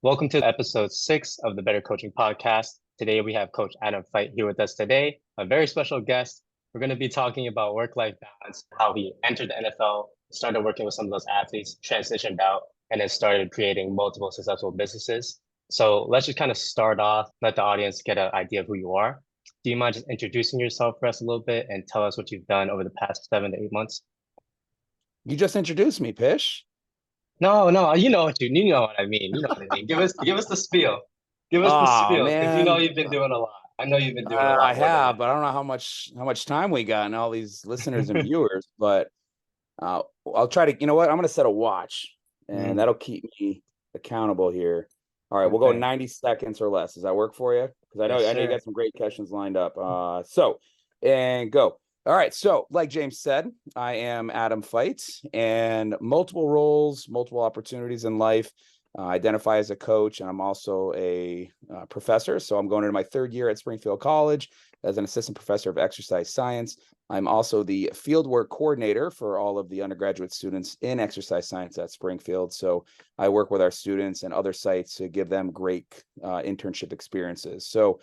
Welcome to episode 6 of the Better Coaching Podcast. Today we have Coach Adam Feit here with us today, a very special guest. We're going to be talking about work-life balance, how he entered the NFL, started working with some of those athletes, transitioned out, and then started creating multiple successful businesses. So let's just kind of start off, let the audience get an idea of who you are. Do you mind just introducing yourself for us a little bit and tell us what you've done over the past 7 to 8 months? You just introduced me, Pish. No, no, you know what I mean. You know what I mean. Give us the spiel. Give us the Oh spiel, because you know man, you've been doing a lot. I know you've been doing a I lot more than have, that. but I don't know how much time we got and all these listeners and viewers. But I'll try to. You know what? I'm gonna set a watch, and Mm, that'll keep me accountable here. All right, we'll go okay. 90 seconds or less. Does that work for you? Because Yes, I know you sir. got some great questions lined up. And go. All right. So, like James said, I am Adam Feit, and multiple roles, multiple opportunities in life. Identify as a coach, and I'm also a professor. So I'm going into my third year at Springfield College as an assistant professor of exercise science. I'm also the fieldwork coordinator for all of the undergraduate students in exercise science at Springfield. So I work with our students and other sites to give them great internship experiences. So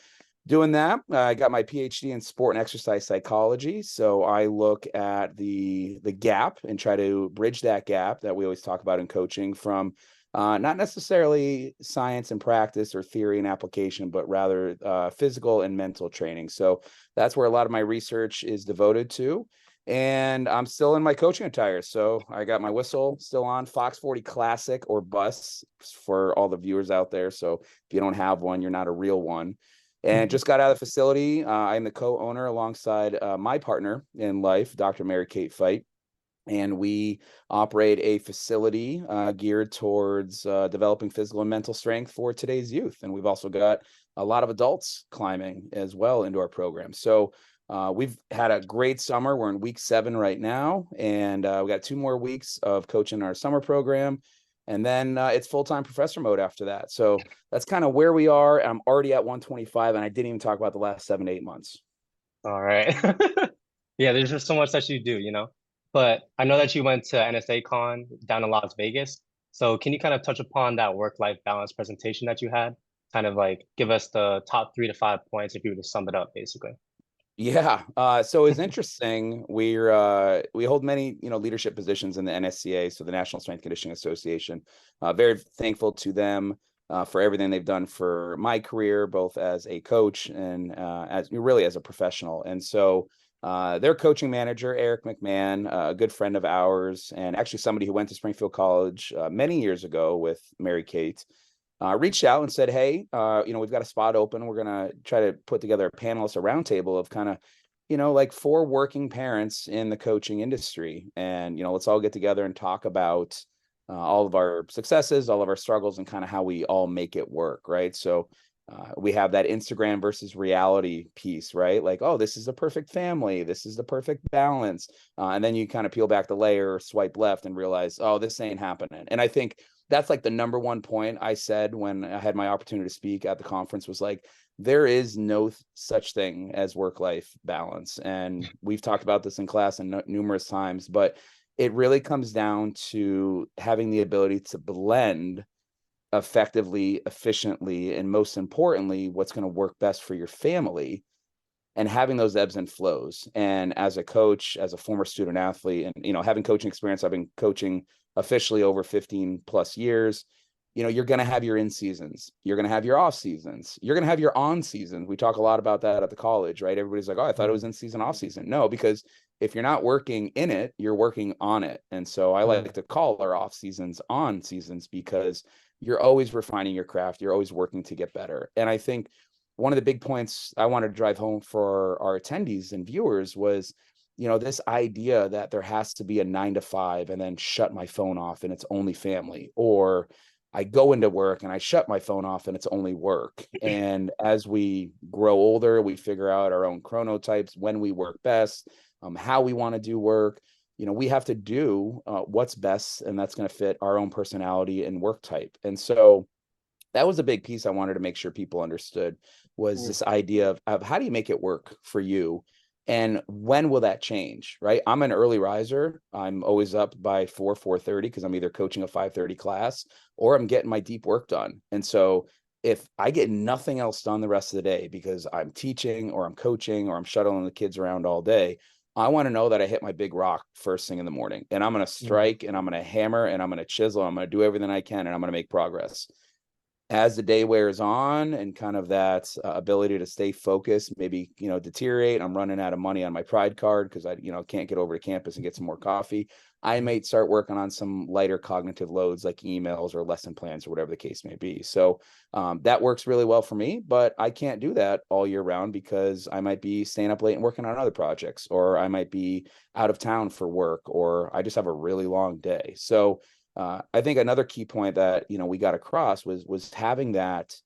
doing that, I got my PhD in sport and exercise psychology. So I look at the gap and try to bridge that gap that we always talk about in coaching from not necessarily science and practice or theory and application, but rather physical and mental training. So that's where a lot of my research is devoted to. And I'm still in my coaching attire. So I got my whistle still on, Fox 40 Classic or Bus for all the viewers out there. So if you don't have one, you're not a real one. And just got out of the facility. I'm the co-owner alongside my partner in life, Dr. Mary Kate Feit, and we operate a facility geared towards developing physical and mental strength for today's youth. And we've also got a lot of adults climbing as well into our program. So we've had a great summer. We're in week 7 right now, and we got 2 more weeks of coaching our summer program. And then it's full-time professor mode after that. So that's kind of where we are. I'm already at 125, and I didn't even talk about the last 7 to 8 months. All right. Yeah, there's just so much that you do, But I know that you went to NSA Con down in Las Vegas. So can you kind of touch upon that work-life balance presentation that you had? Kind of like give us the top 3 to 5 points if you were to sum it up, basically. Yeah. So it's interesting. We hold many, leadership positions in the NSCA, so the National Strength Conditioning Association. Very thankful to them for everything they've done for my career, both as a coach and as a professional. And so their coaching manager, Eric McMahon, a good friend of ours, and actually somebody who went to Springfield College many years ago with Mary Kate, reached out and said, hey, we've got a spot open. We're going to try to put together a panelist, a roundtable of kind of, like 4 working parents in the coaching industry. And, let's all get together and talk about all of our successes, all of our struggles, and kind of how we all make it work. Right. So we have that Instagram versus reality piece, right? Like, oh, this is the perfect family. This is the perfect balance. And then you kind of peel back the layer, swipe left, and realize, oh, this ain't happening. And I think that's like the number one point I said when I had my opportunity to speak at the conference was like, there is no such thing as work-life balance. And we've talked about this in class and numerous times, but it really comes down to having the ability to blend effectively, efficiently, and most importantly, what's going to work best for your family and having those ebbs and flows. And as a coach, as a former student athlete, and having coaching experience, I've been coaching officially over 15 plus years. You're going to have your in seasons, you're going to have your off seasons, you're going to have your on seasons. We talk a lot about that at the college, right? Everybody's like, oh, I thought it was Mm, in season, off season. No, because if you're not working in it, you're working on it. And so I mm, like to call our off seasons on seasons, because you're always refining your craft, you're always working to get better. And I think one of the big points I wanted to drive home for our attendees and viewers was, this idea that there has to be a 9 to 5 and then shut my phone off and it's only family, or I go into work and I shut my phone off and it's only work. And as we grow older, we figure out our own chronotypes, when we work best, how we want to do work. We have to do what's best, and that's going to fit our own personality and work type. And so that was a big piece I wanted to make sure people understood, was mm, this idea of how do you make it work for you? And when will that change, right? I'm an early riser. I'm always up by 4:30 because I'm either coaching a 5:30 class or I'm getting my deep work done. And so if I get nothing else done the rest of the day because I'm teaching or I'm coaching or I'm shuttling the kids around all day, I want to know that I hit my big rock first thing in the morning, and I'm going to strike and I'm going to hammer and I'm going to chisel. I'm going to do everything I can and I'm going to make progress. As the day wears on and kind of that ability to stay focused, maybe, deteriorate. I'm running out of money on my Pride card because I, can't get over to campus and get some more coffee. I might start working on some lighter cognitive loads like emails or lesson plans or whatever the case may be. So that works really well for me, but I can't do that all year round because I might be staying up late and working on other projects, or I might be out of town for work, or I just have a really long day. So I think another key point that we got across was having that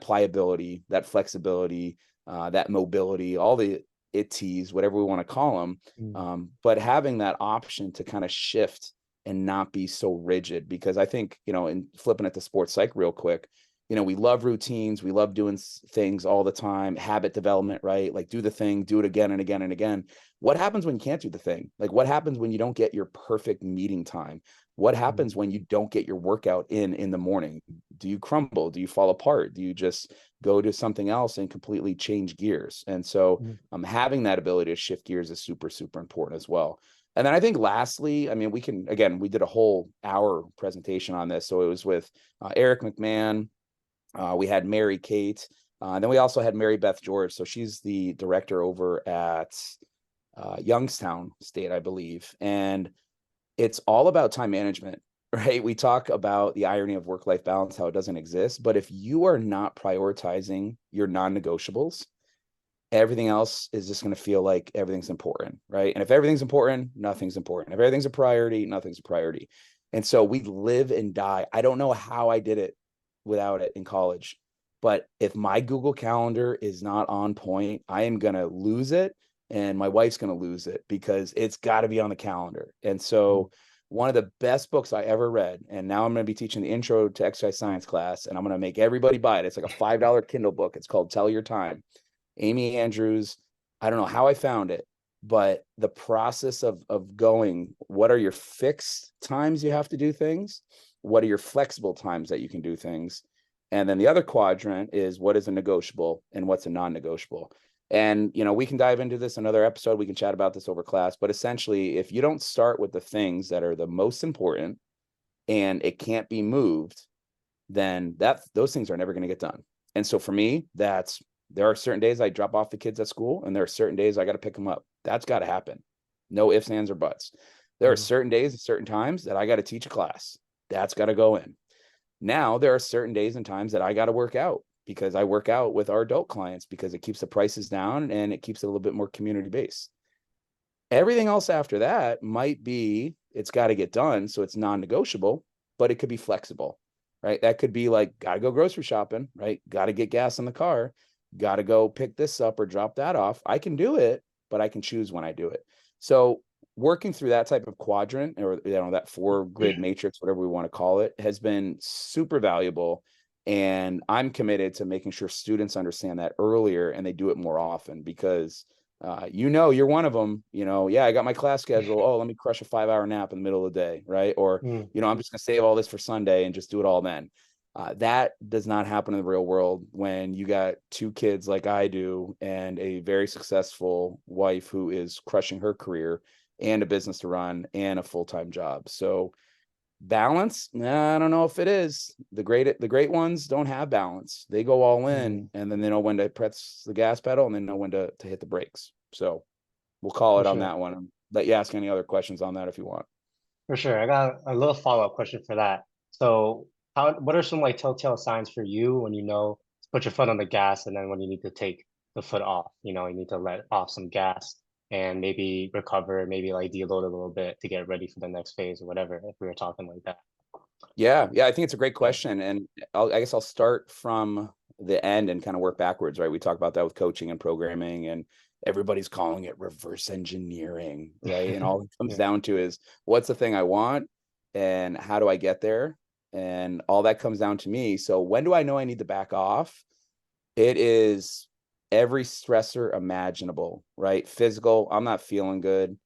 pliability, that flexibility, that mobility, all the ITs, whatever we want to call them, but having that option to kind of shift and not be so rigid. Because I think in flipping it to sports psych real quick, we love routines, we love doing things all the time, habit development, right? Like do the thing, do it again and again and again. What happens when you can't do the thing? Like what happens when you don't get your perfect meeting time? What happens when you don't get your workout in the morning? Do you crumble? Do you fall apart? Do you just go to something else and completely change gears? And so having that ability to shift gears is super, super important as well. And then I think lastly, I mean, we did a whole hour presentation on this. So it was with Eric McMahon. We had Mary Kate. Then we also had Mary Beth George. So she's the director over at Youngstown State, I believe. And it's all about time management, right? We talk about the irony of work-life balance, how it doesn't exist. But if you are not prioritizing your non-negotiables, everything else is just going to feel like everything's important, right? And if everything's important, nothing's important. If everything's a priority, nothing's a priority. And so we live and die. I don't know how I did it without it in college, but if my Google Calendar is not on point, I am going to lose it. And my wife's going to lose it because it's got to be on the calendar. And so one of the best books I ever read, and now I'm going to be teaching the intro to exercise science class, and I'm going to make everybody buy it. It's like a $5 Kindle book. It's called Tell Your Time. Amy Andrews. I don't know how I found it, but the process of going, what are your fixed times you have to do things? What are your flexible times that you can do things? And then the other quadrant is what is a negotiable and what's a non-negotiable. And, we can dive into this another episode. We can chat about this over class. But essentially, if you don't start with the things that are the most important and it can't be moved, then those things are never going to get done. And so for me, there are certain days I drop off the kids at school, and there are certain days I got to pick them up. That's got to happen. No ifs, ands, or buts. There are certain days at certain times that I got to teach a class. That's got to go in. Now there are certain days and times that I got to work out, because I work out with our adult clients because it keeps the prices down and it keeps it a little bit more community based. Everything else after that might be, it's got to get done. So it's non-negotiable, but it could be flexible, right? That could be like, got to go grocery shopping, right? Got to get gas in the car, got to go pick this up or drop that off. I can do it, but I can choose when I do it. So working through that type of quadrant, or that 4-grid matrix, whatever we want to call it, has been super valuable. And I'm committed to making sure students understand that earlier and they do it more often, because you're one of them. I got my class schedule. Oh, let me crush a 5-hour nap in the middle of the day, right? Or I'm just gonna save all this for Sunday and just do it all then. That does not happen in the real world when you got 2 kids like I do and a very successful wife who is crushing her career and a business to run and a full-time job. So balance, I don't know if it is. The great ones don't have balance. They go all in and then they know when to press the gas pedal and then know when to hit the brakes. So we'll call it on that one. Let you ask any other questions on that if you want. For sure. I got a little follow-up question for that. So what are some like telltale signs for you when to put your foot on the gas, and then when you need to take the foot off, you need to let off some gas and maybe recover, maybe like deload a little bit to get ready for the next phase or whatever, if we were talking like that. Yeah, I think it's a great question. And I guess I'll start from the end and kind of work backwards, right? We talk about that with coaching and programming, and everybody's calling it reverse engineering, right? And all it comes down to is, what's the thing I want and how do I get there? And all that comes down to me. So when do I know I need to back off? It is every stressor imaginable, right? Physical, I'm not feeling good,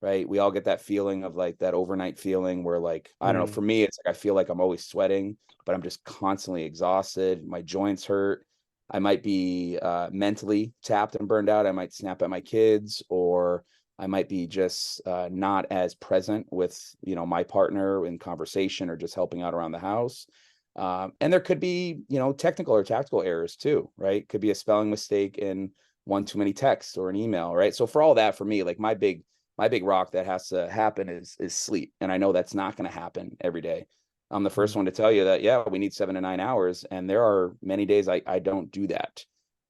right? We all get that feeling of like that overnight feeling where like, I don't know, for me, it's like I feel like I'm always sweating, but I'm just constantly exhausted. My joints hurt. I might be mentally tapped and burned out. I might snap at my kids, or I might be just not as present with, my partner in conversation or just helping out around the house. And there could be, technical or tactical errors too, right? Could be a spelling mistake in one too many texts or an email, right? So for all that, for me, like my big rock that has to happen is sleep. And I know that's not going to happen every day. I'm the first one to tell you that, yeah, we need 7 to 9 hours. And there are many days I don't do that.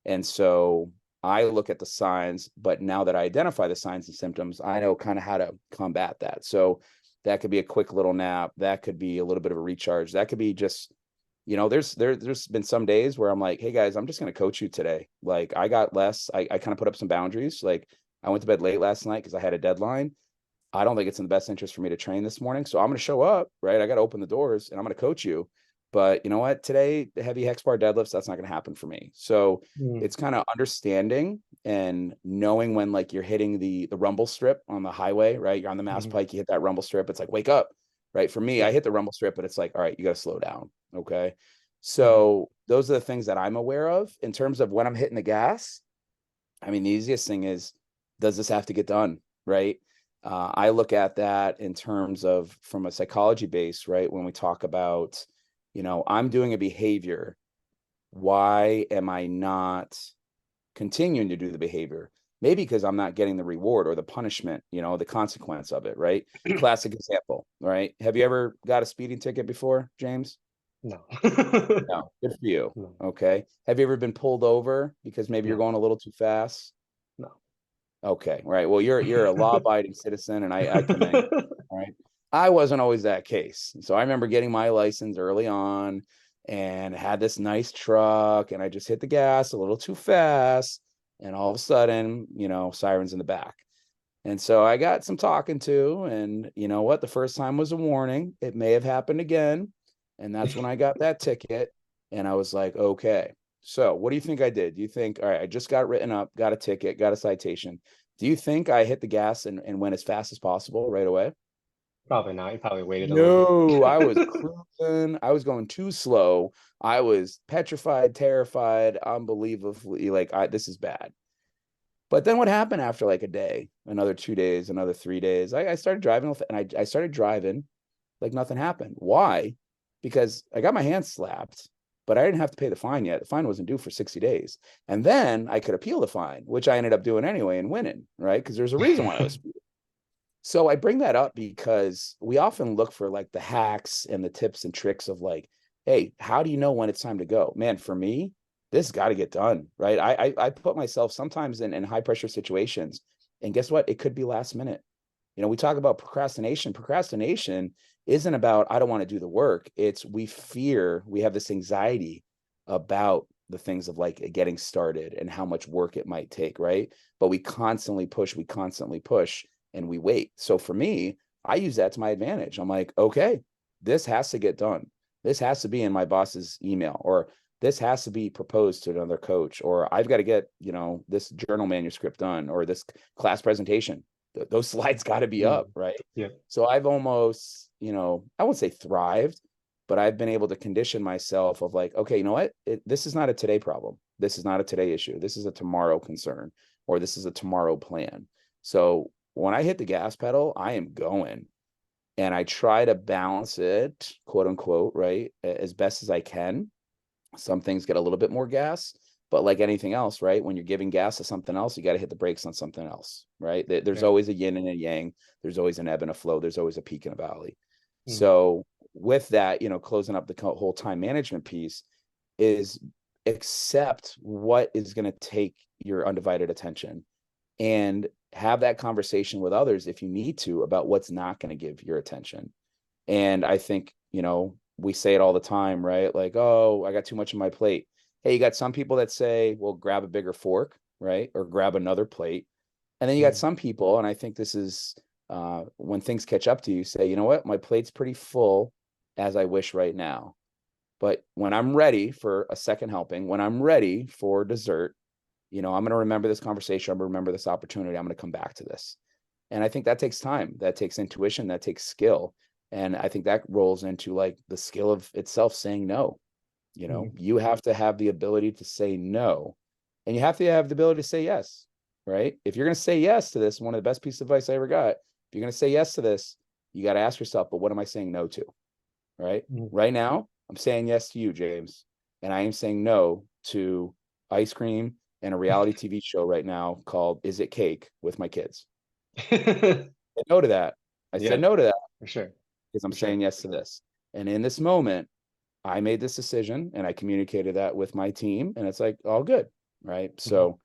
And so I look at the signs, but now that I identify the signs and symptoms, I know kind of how to combat that. So that could be a quick little nap. That could be a little bit of a recharge. That could be just, there's been some days where I'm like, hey guys, I'm just going to coach you today. Like I got less, I kind of put up some boundaries. Like I went to bed late last night because I had a deadline. I don't think it's in the best interest for me to train this morning. So I'm going to show up, right? I got to open the doors and I'm going to coach you. But you know what? Today, the heavy hex bar deadlifts, that's not going to happen for me. So it's kind of understanding and knowing when like you're hitting the rumble strip on the highway, right? You're on the Mass Pike, you hit that rumble strip. It's like, wake up, right? For me, I hit the rumble strip, but it's like, all right, you got to slow down. Okay. So those are the things that I'm aware of in terms of when I'm hitting the gas. I mean, the easiest thing is, does this have to get done? Right. I look at that in terms of from a psychology base, right? When we talk about, I'm doing a behavior. Why am I not continuing to do the behavior? Maybe because I'm not getting the reward or the punishment, the consequence of it, right? Classic example, right? Have you ever got a speeding ticket before, James? No. No. Good for you. No. Okay. Have you ever been pulled over because maybe you're No. going a little too fast? No. Okay, right. Well, you're a law-abiding citizen, and I commend you. All right. I wasn't always that case. So I remember getting my license early on and had this nice truck, and I just hit the gas a little too fast, and all of a sudden, sirens in the back. And so I got some talking to, and you know what? The first time was a warning. It may have happened again. And that's when I got that ticket. And I was like, okay. So what do you think I did? Do you think, all right, I just got written up, got a ticket, got a citation. Do you think I hit the gas and went as fast as possible right away? Probably not. You probably waited a little No, I was bit. cruising. I was going too slow. I was petrified, terrified, unbelievably like, this is bad. But then what happened after like a day, another 2 days, another 3 days? I started driving and I started driving like nothing happened. Why? Because I got my hands slapped, but I didn't have to pay the fine yet. The fine wasn't due for 60 days. And then I could appeal the fine, which I ended up doing anyway and winning, right? Because there's a reason why I was speeding. So I bring that up because we often look for like the hacks and the tips and tricks of like, hey, how do you know when it's time to go? Man, for me, this got to get done, right? I put myself sometimes in high pressure situations, and guess what? It could be last minute. We talk about procrastination. Procrastination isn't about I don't want to do the work. It's we have this anxiety about the things of like getting started and how much work it might take, right? But we constantly push, and we wait. So for me, I use that to my advantage. I'm like, okay, this has to get done. This has to be in my boss's email, or this has to be proposed to another coach, or I've got to get, this journal manuscript done, or this class presentation. Those slides got to be up, right? Yeah. So I've almost, I won't say thrived, but I've been able to condition myself of like, okay, you know what? This is not a today problem. This is not a today issue. This is a tomorrow concern, or this is a tomorrow plan. So when I hit the gas pedal, I am going, and I try to balance it, quote unquote, right, as best as I can. Some things get a little bit more gas, but like anything else, right, when you're giving gas to something else, you got to hit the brakes on something else, right? There's always a yin and a yang. There's always an ebb and a flow. There's always a peak and a valley. So with that, closing up the whole time management piece is accept what is going to take your undivided attention, and have that conversation with others if you need to about what's not going to give your attention. And I think, we say it all the time, right? Like, oh, I got too much on my plate. Hey, you got some people that say, well, grab a bigger fork, right? Or grab another plate. And then you got some people, and I think this is when things catch up to you, say, you know what? My plate's pretty full as I wish right now. But when I'm ready for a second helping, when I'm ready for dessert, I'm going to remember this conversation. I'm going to remember this opportunity. I'm going to come back to this. And I think that takes time. That takes intuition. That takes skill. And I think that rolls into like the skill of itself saying no. You have to have the ability to say no, and you have to have the ability to say yes, right? If you're going to say yes to this, one of the best pieces of advice I ever got, if you're going to say yes to this, you got to ask yourself, but what am I saying no to? Right? Right now, I'm saying yes to you, James, and I am saying no to ice cream and a reality TV show right now called Is It Cake with my kids. I said no to that. I said no to that for sure. because I'm saying yes to this. And in this moment, I made this decision and I communicated that with my team, and it's like all good, right? So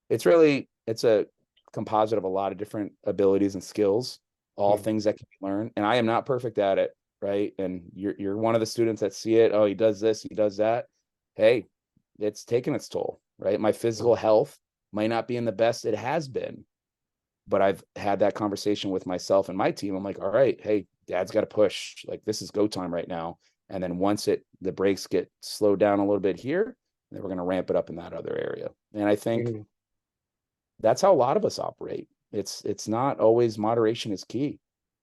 it's a composite of a lot of different abilities and skills, all things that can be learned. And I am not perfect at it, right? And you're one of the students that see it. Oh, he does this, he does that. Hey, it's taken its toll, right? My physical health might not be in the best it has been, but I've had that conversation with myself and my team. I'm like, all right, hey, dad's got to push. Like, this is go time right now. And then once the brakes get slowed down a little bit here, then we're going to ramp it up in that other area. And I think that's how a lot of us operate. It's not always moderation is key.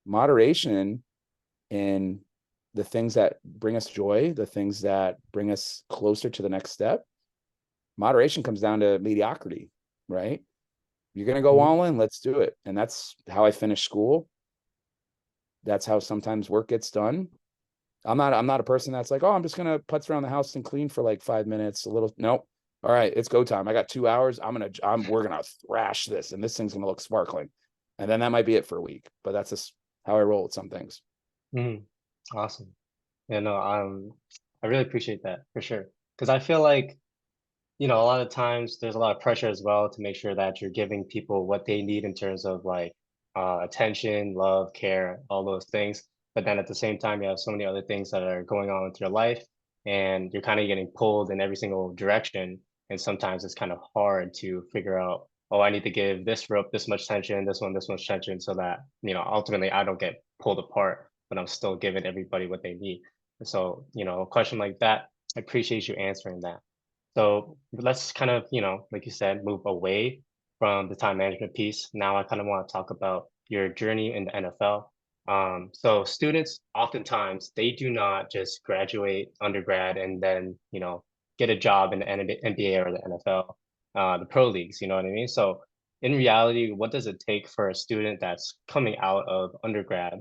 Moderation in the things that bring us joy, the things that bring us closer to the next step. Moderation comes down to mediocrity, right? You're going to go all in, let's do it. And that's how I finished school. That's how sometimes work gets done. I'm not a person that's like, oh, I'm just going to putz around the house and clean for like 5 minutes, nope. All right, it's go time. I got 2 hours. We're going to thrash this and this thing's going to look sparkling. And then that might be it for a week, but that's just how I roll with some things. Awesome. Yeah, no, I really appreciate that for sure. Because I feel like, a lot of times there's a lot of pressure as well to make sure that you're giving people what they need in terms of like attention, love, care, all those things. But then at the same time, you have so many other things that are going on with your life, and you're kind of getting pulled in every single direction. And sometimes it's kind of hard to figure out, oh, I need to give this rope this much tension, this one this much tension, so that, ultimately I don't get pulled apart, but I'm still giving everybody what they need. And so, a question like that, I appreciate you answering that. So let's kind of, like you said, move away from the time management piece. Now I kind of want to talk about your journey in the NFL. So students, oftentimes, they do not just graduate undergrad and then, get a job in the NBA or the NFL, the pro leagues, you know what I mean? So in reality, what does it take for a student that's coming out of undergrad,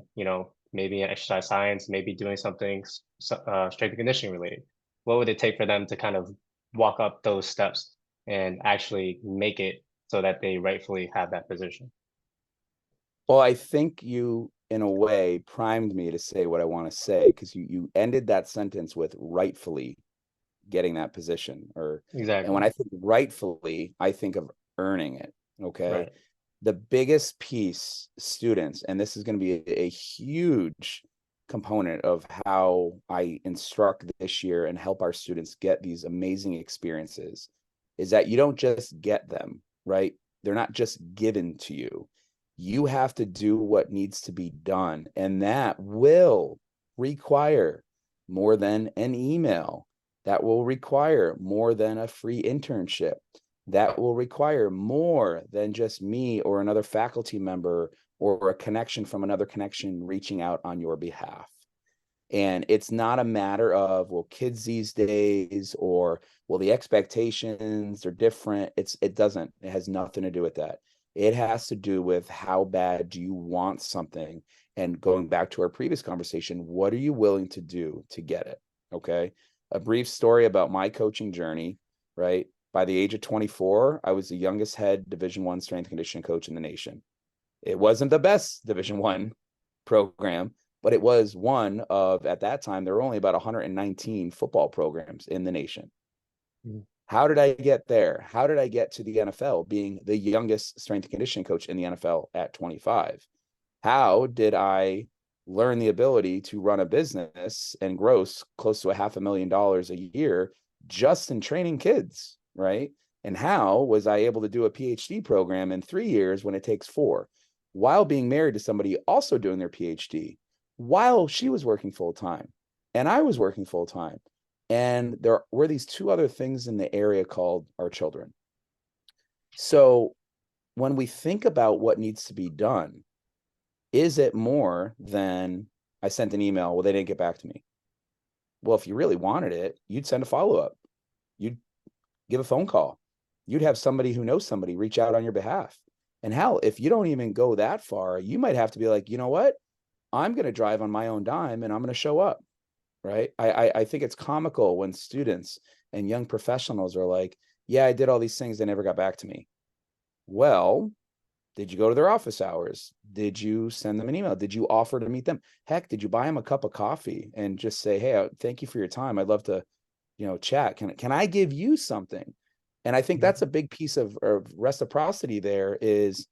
maybe in exercise science, maybe doing something strength and conditioning related? What would it take for them to kind of walk up those steps and actually make it so that they rightfully have that position? Well, I think you, in a way, primed me to say what I want to say, because you ended that sentence with rightfully getting that position. And when Exactly. I think rightfully, I think of earning it. Okay. Right. The biggest piece, students, and this is going to be a huge component of how I instruct this year and help our students get these amazing experiences, is that you don't just get them, right? They're not just given to you. You have to do what needs to be done. And that will require more than an email. That will require more than a free internship. That will require more than just me or another faculty member or a connection from another connection reaching out on your behalf. And it's not a matter of, well, kids these days, or, well, the expectations are different. It has nothing to do with that. It has to do with how bad do you want something? And going back to our previous conversation, what are you willing to do to get it? Okay. A brief story about my coaching journey, right? By the age of 24, I was the youngest head Division I strength and conditioning coach in the nation. It wasn't the best Division I program, but it was one of, at that time, there were only about 119 football programs in the nation. How did I get there? How did I get to the NFL being the youngest strength and conditioning coach in the NFL at 25? How did I learn the ability to run a business and gross close to $500,000 a year just in training kids, right? And how was I able to do a PhD program in 3 years when it takes 4, while being married to somebody also doing their PhD, while she was working full time and I was working full time? And there were these two other things in the area called our children. So when we think about what needs to be done, is it more than I sent an email, well, they didn't get back to me? Well, if you really wanted it, you'd send a follow-up. You'd give a phone call. You'd have somebody who knows somebody reach out on your behalf. And hell, if you don't even go that far, you might have to be like, you know what? I'm going to drive on my own dime and I'm going to show up. Right. I think it's comical when students and young professionals are like, yeah, I did all these things. They never got back to me. Well, did you go to their office hours? Did you send them an email? Did you offer to meet them? Heck, did you buy them a cup of coffee and just say, hey, thank you for your time. I'd love to, chat. Can I give you something? And I think that's a big piece of reciprocity there is,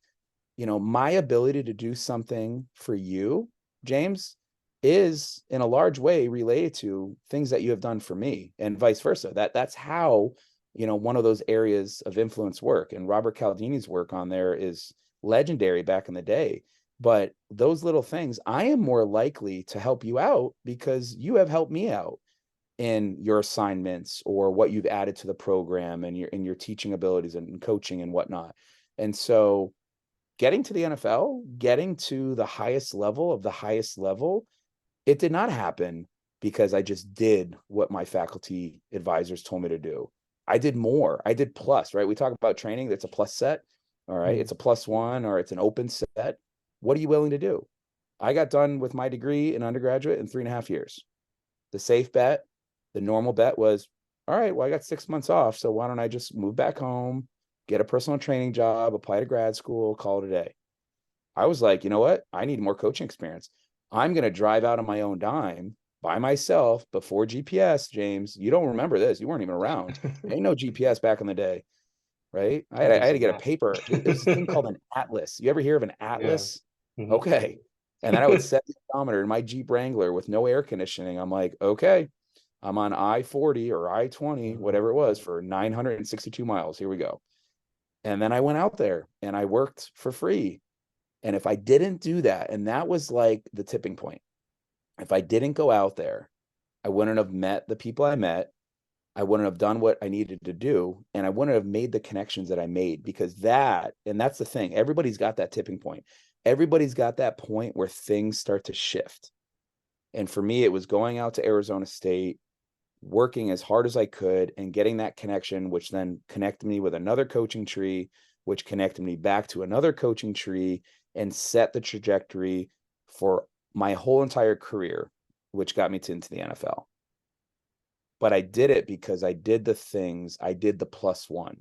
my ability to do something for you, James, is in a large way related to things that you have done for me and vice versa. That's how, one of those areas of influence work. And Robert Cialdini's work on there is legendary back in the day. But those little things, I am more likely to help you out because you have helped me out in your assignments or what you've added to the program and your teaching abilities and coaching and whatnot. And so getting to the NFL, getting to the highest level of the highest level, it did not happen because I just did what my faculty advisors told me to do. I did more. I did plus, right? We talk about training, that's a plus set. All right. It's a +1 or it's an open set. What are you willing to do? I got done with my degree in undergraduate in 3.5 years. The safe bet, the normal bet was, all right, well, I got 6 months off. So why don't I just move back home, get a personal training job, apply to grad school, call it a day. I was like, you know what? I need more coaching experience. I'm going to drive out on my own dime by myself before GPS, James. You don't remember this. You weren't even around. There ain't no GPS back in the day, right? I had to get a paper. There's this thing called an atlas. You ever hear of an Yeah. atlas? Mhm. Okay. And then I would set the odometer in my Jeep Wrangler with no air conditioning. I'm like, okay, I'm on I-40 or I-20, whatever it was, for 962 miles. Here we go. And then I went out there and I worked for free. And if I didn't do that, and that was like the tipping point, if I didn't go out there, I wouldn't have met the people I met. I wouldn't have done what I needed to do. And I wouldn't have made the connections that I made because and that's the thing, everybody's got that tipping point. Everybody's got that point where things start to shift. And for me, it was going out to Arizona State, working as hard as I could and getting that connection, which then connected me with another coaching tree, which connected me back to another coaching tree and set the trajectory for my whole entire career, which got me into the NFL. But I did it because I did the things, I did the +1.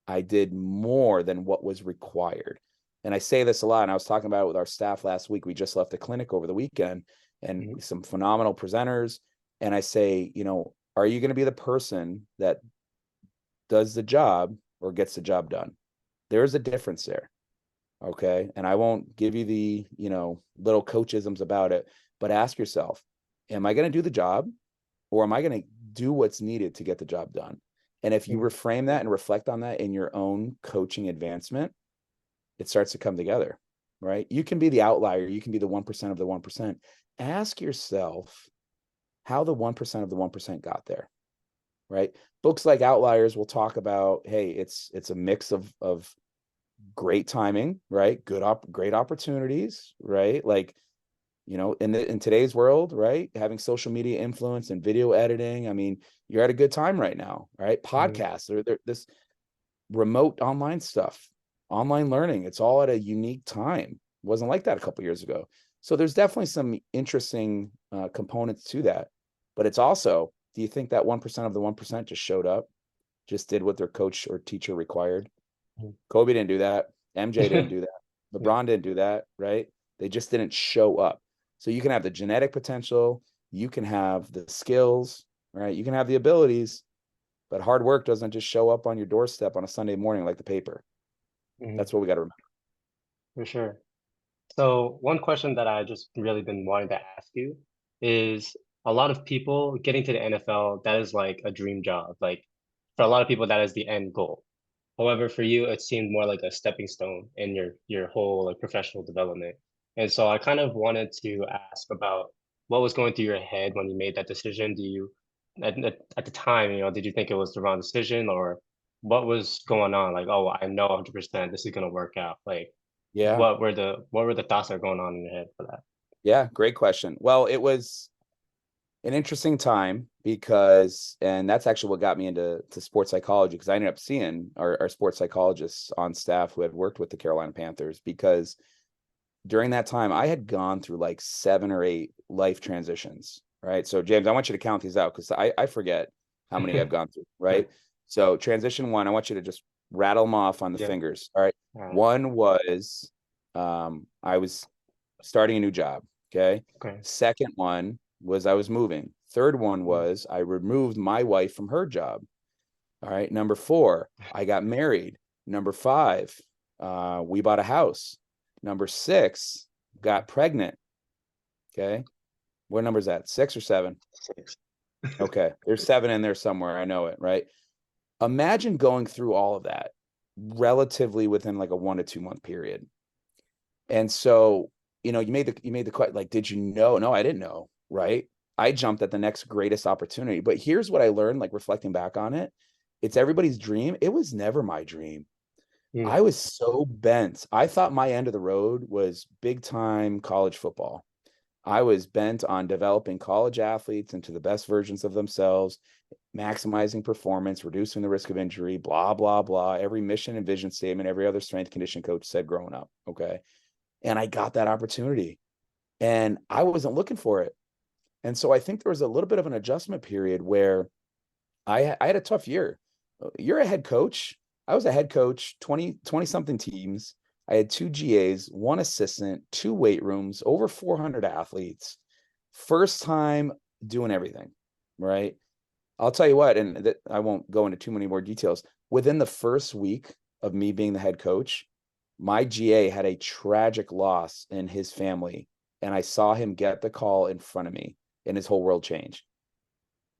I did more than what was required. And I say this a lot, and I was talking about it with our staff last week. We just left a clinic over the weekend and some phenomenal presenters. And I say, are you going to be the person that does the job or gets the job done? There's a difference there. Okay. And I won't give you the, little coachisms about it, but ask yourself, am I going to do the job or am I going to do what's needed to get the job done? And if you reframe that and reflect on that in your own coaching advancement, it starts to come together, right? You can be the outlier. You can be the 1% of the 1%. Ask yourself how the 1% of the 1% got there, right? Books like Outliers will talk about, hey, it's a mix of great timing, right? Great opportunities, right? Like, in today's world, right? Having social media influence and video editing, I mean, you're at a good time right now, right? Podcasts, this remote online stuff, online learning, it's all at a unique time. It wasn't like that a couple of years ago. So there's definitely some interesting components to that. But it's also, do you think that 1% of the 1% just showed up, just did what their coach or teacher required? Kobe didn't do that. MJ didn't do that. LeBron didn't do that, right? They just didn't show up. So you can have the genetic potential, you can have the skills, right? You can have the abilities, but hard work doesn't just show up on your doorstep on a Sunday morning like the paper. That's what we got to remember. For sure. So one question that I just really been wanting to ask you is a lot of people getting to the NFL, that is like a dream job. Like for a lot of people, that is the end goal. However, for you, it seemed more like a stepping stone in your whole like professional development. And so I kind of wanted to ask about what was going through your head when you made that decision. Do you at the time, did you think it was the wrong decision or what was going on? Like, oh, I know 100% this is gonna work out. Like, Yeah. what were the thoughts that are going on in your head for that? Yeah. Great question. Well, it was an interesting time because, and that's actually what got me into sports psychology, because I ended up seeing our sports psychologists on staff who had worked with the Carolina Panthers, because during that time I had gone through like 7 or 8 life transitions. Right. So James, I want you to count these out because I forget how many I've gone through. Right. So transition one, I want you to just rattle them off on the Yeah. fingers. All right. One was I was starting a new job. Okay. Okay. Second one was I was moving. Third one was I removed my wife from her job. All right. Number 4, I got married. Number 5, we bought a house. Number 6, got pregnant. Okay. What number is that? 6 or 7? 6. Okay. There's 7 in there somewhere. I know it. Right. Imagine going through all of that relatively within like a 1 to 2 month period. And so, you made the question, like, did you know? No, I didn't know. Right. I jumped at the next greatest opportunity. But here's what I learned, like reflecting back on it. It's everybody's dream. It was never my dream. I was so bent. I thought my end of the road was big time college football. I was bent on developing college athletes into the best versions of themselves, maximizing performance, reducing the risk of injury, blah, blah, blah. Every mission and vision statement, every other strength condition coach said growing up. Okay. And I got that opportunity and I wasn't looking for it. And so I think there was a little bit of an adjustment period where I had a tough year. You're a head coach. I was a head coach, 20 something teams. I had 2 GAs, 1 assistant, 2 weight rooms, over 400 athletes. First time doing everything, right? I'll tell you what, and I won't go into too many more details. Within the first week of me being the head coach, my GA had a tragic loss in his family, and I saw him get the call in front of me, and his whole world changed.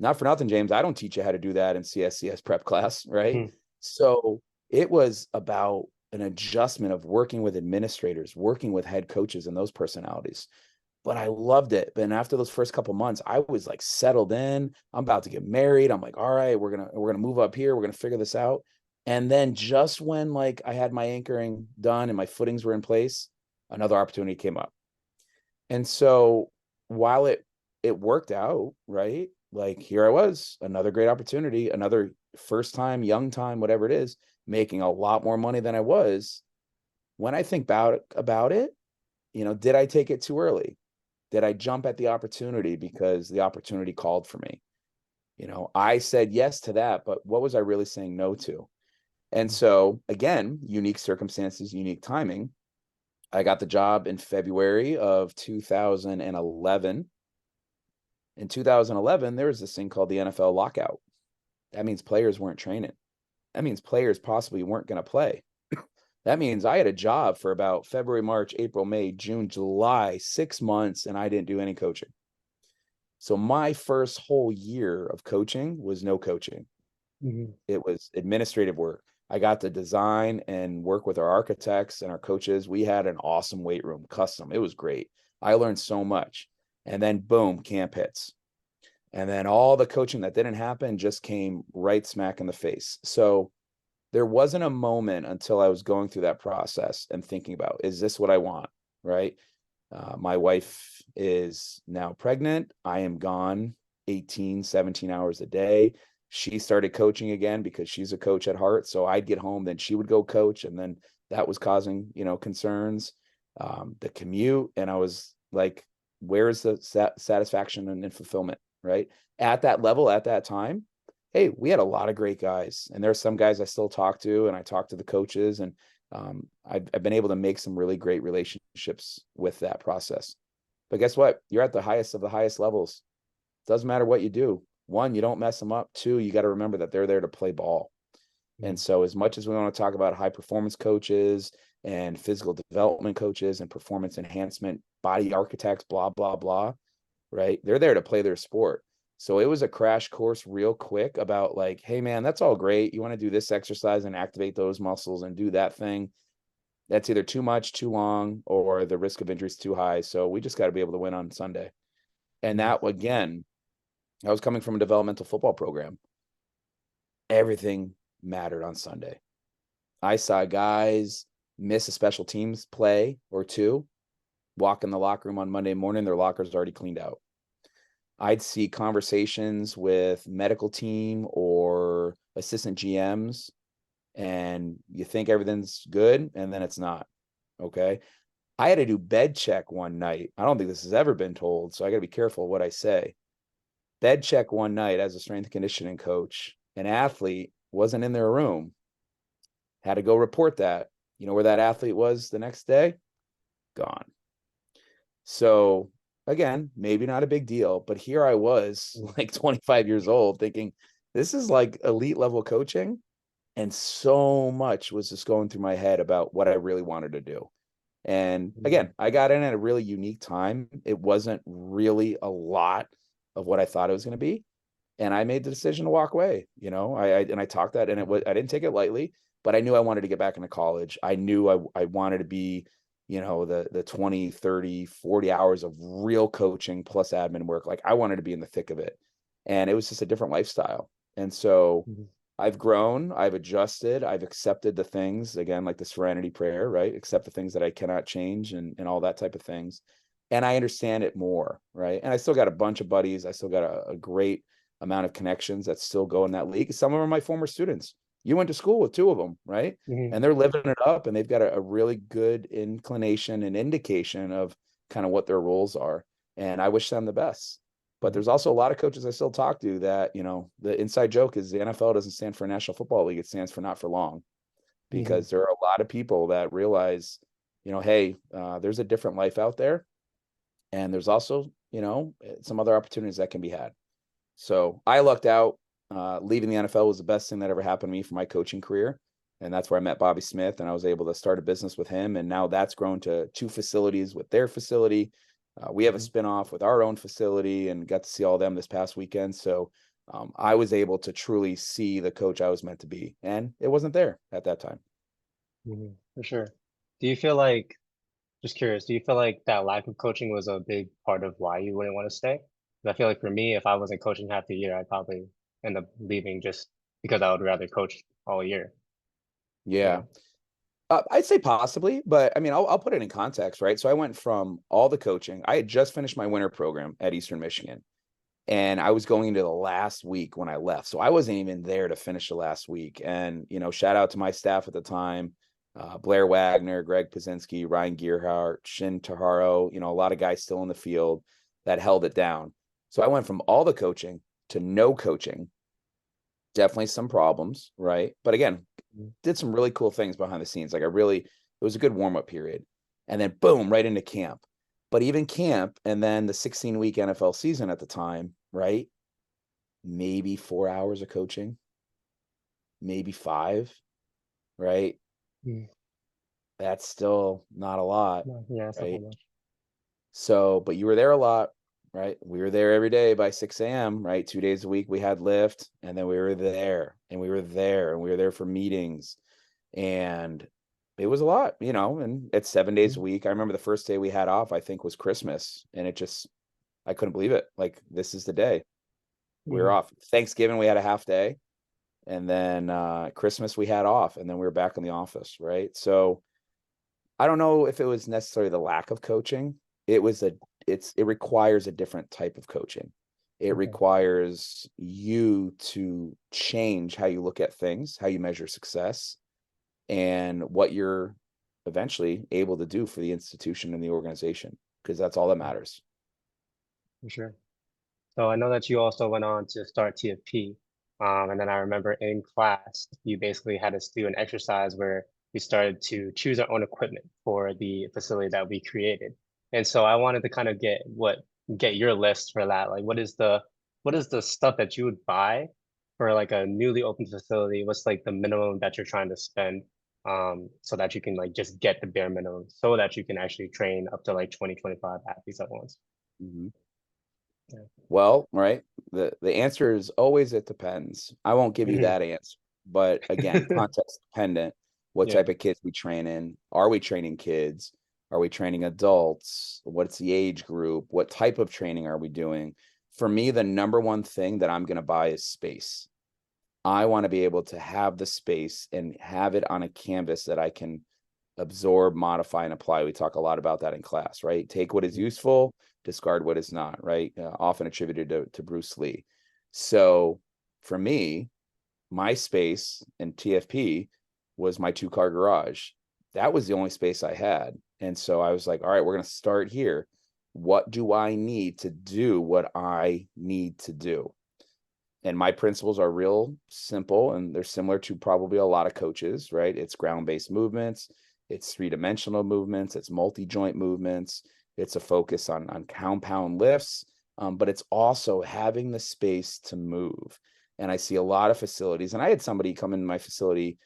Not for nothing, James, I don't teach you how to do that in CSCS prep class, right? So it was about an adjustment of working with administrators, working with head coaches and those personalities. But I loved it. But after those first couple months, I was like settled in. I'm about to get married. I'm like, all right, we're gonna move up here. We're gonna figure this out. And then just when like I had my anchoring done and my footings were in place, another opportunity came up. And so while it worked out, right? Like here I was, another great opportunity, another first time, young time, whatever it is, making a lot more money than I was. When I think about it, did I take it too early? Did I jump at the opportunity because the opportunity called for me? I said yes to that, but what was I really saying no to? And so again, unique circumstances, unique timing. I got the job in February of 2011. In 2011, there was this thing called the NFL lockout. That means players weren't training. That means players possibly weren't going to play. That means I had a job for about February, March, April, May, June, July, 6 months, and I didn't do any coaching. So my first whole year of coaching was no coaching. It was administrative work. I got to design and work with our architects and our coaches. We had an awesome weight room, custom. It was great. I learned so much. And then boom, camp hits. And then all the coaching that didn't happen just came right smack in the face. So there wasn't a moment until I was going through that process and thinking about, is this what I want? Right. My wife is now pregnant. I am gone 18, 17 hours a day. She started coaching again because she's a coach at heart. So I'd get home, then she would go coach. And then that was causing, concerns, the commute. And I was like, where is the satisfaction and fulfillment? Right. At that level, at that time, hey, we had a lot of great guys, and there's some guys I still talk to, and I talk to the coaches, and I've been able to make some really great relationships with that process. But guess what? You're at the highest of the highest levels. Doesn't matter what you do. 1, you don't mess them up. 2, you got to remember that they're there to play ball. And so as much as we want to talk about high performance coaches and physical development coaches and performance enhancement, body architects, blah, blah, blah, right? They're there to play their sport. So it was a crash course real quick about like, hey man, that's all great. You want to do this exercise and activate those muscles and do that thing. That's either too much, too long, or the risk of injury is too high. So we just got to be able to win on Sunday. And that, again, I was coming from a developmental football program. Everything mattered on Sunday. I saw guys miss a special teams play or two, walk in the locker room on Monday morning, their lockers already cleaned out. I'd see conversations with medical team or assistant GMs, and you think everything's good, and then it's not. Okay. I had to do bed check one night. I don't think this has ever been told, so I got to be careful what I say. Bed check one night as a strength and conditioning coach. An athlete wasn't in their room. Had to go report that. You know where that athlete was the next day? Gone. So again, maybe not a big deal, but here I was like 25 years old thinking this is like elite level coaching. And so much was just going through my head about what I really wanted to do. And again, I got in at a really unique time. It wasn't really a lot of what I thought it was going to be. And I made the decision to walk away. You know, I talked that, and I didn't take it lightly, but I knew I wanted to get back into college. I knew I wanted to be, you know, the 20, 30, 40 hours of real coaching plus admin work. Like I wanted to be in the thick of it. And it was just a different lifestyle. And so I've grown, I've adjusted, I've accepted the things, again, like the serenity prayer, right? Accept the things that I cannot change and all that type of things. And I understand it more, right? And I still got a bunch of buddies. I still got a great amount of connections that still go in that league. Some of them are my former students. You went to school with two of them, right? And they're living it up, and they've got a really good inclination and indication of kind of what their roles are. And I wish them the best. But there's also a lot of coaches I still talk to that, you know, the inside joke is the NFL doesn't stand for National Football League. It stands for not for long, because there are a lot of people that realize, you know, hey, there's a different life out there. And there's also, you know, some other opportunities that can be had. So I lucked out. Leaving the NFL was the best thing that ever happened to me for my coaching career. And that's where I met Bobby Smith, and I was able to start a business with him. And now that's grown to 2 facilities with their facility. We have a spinoff with our own facility, and got to see all them this past weekend. So I was able to truly see the coach I was meant to be, and it wasn't there at that time. For sure. Do you feel like, just curious, do you feel like that lack of coaching was a big part of why you wouldn't want to stay? 'Cause I feel like for me, if I wasn't coaching half the year, I'd probably end up leaving just because I would rather coach all year. Yeah. I'd say possibly, but I mean, I'll put it in context, right? So I went from all the coaching. I had just finished my winter program at Eastern Michigan, and I was going into the last week when I left. So I wasn't even there to finish the last week. And, you know, shout out to my staff at the time, Blair Wagner, Greg Pazinski, Ryan Gearhart, Shin Taharo, you know, a lot of guys still in the field that held it down. So I went from all the coaching to no coaching. Definitely some problems, right? But again, did some really cool things behind the scenes. Like it was a good warm-up period. And then boom, right into camp. But even camp and then the 16-week NFL season at the time, right? Maybe 4 hours of coaching, maybe 5, right? That's still not a lot, Yeah, it's not that right? much. So, but you were there a lot, right? We were there every day by 6 a.m., right? 2 days a week we had lift, and then we were there, and we were there, and we were there for meetings. And it was a lot, you know, and it's 7 days a week. I remember the first day we had off, I think, was Christmas, and I couldn't believe it. Like, this is the day we were off. Thanksgiving, we had a half day, and then Christmas we had off, and then we were back in the office, right? So I don't know if it was necessarily the lack of coaching. It requires a different type of coaching. It requires you to change how you look at things, how you measure success, and what you're eventually able to do for the institution and the organization, because that's all that matters. For sure. So I know that you also went on to start TFP. And then I remember in class, you basically had us do an exercise where we started to choose our own equipment for the facility that we created. And so I wanted to kind of get your list for that. Like what is the stuff that you would buy for like a newly opened facility? What's like the minimum that you're trying to spend so that you can like just get the bare minimum so that you can actually train up to like 20, 25 athletes at once? Mhm. Yeah. Well, right. The answer is always it depends. I won't give you that answer. But again, context dependent. What Yeah. type of kids we train in? Are we training kids? Are we training adults? What's the age group? What type of training are we doing? For me, the number one thing that I'm going to buy is space. I want to be able to have the space and have it on a canvas that I can absorb, modify, and apply. We talk a lot about that in class, right? Take what is useful, discard what is not, right? Often attributed to Bruce Lee. So for me, my space in TFP was my 2-car garage. That was the only space I had. And so I was like, all right, we're going to start here. What do I need to do what I need to do? And my principles are real simple, and they're similar to probably a lot of coaches, right? It's ground-based movements, it's 3-dimensional movements, it's multi-joint movements, it's a focus on compound lifts, but it's also having the space to move. And I see a lot of facilities, and I had somebody come in my facility,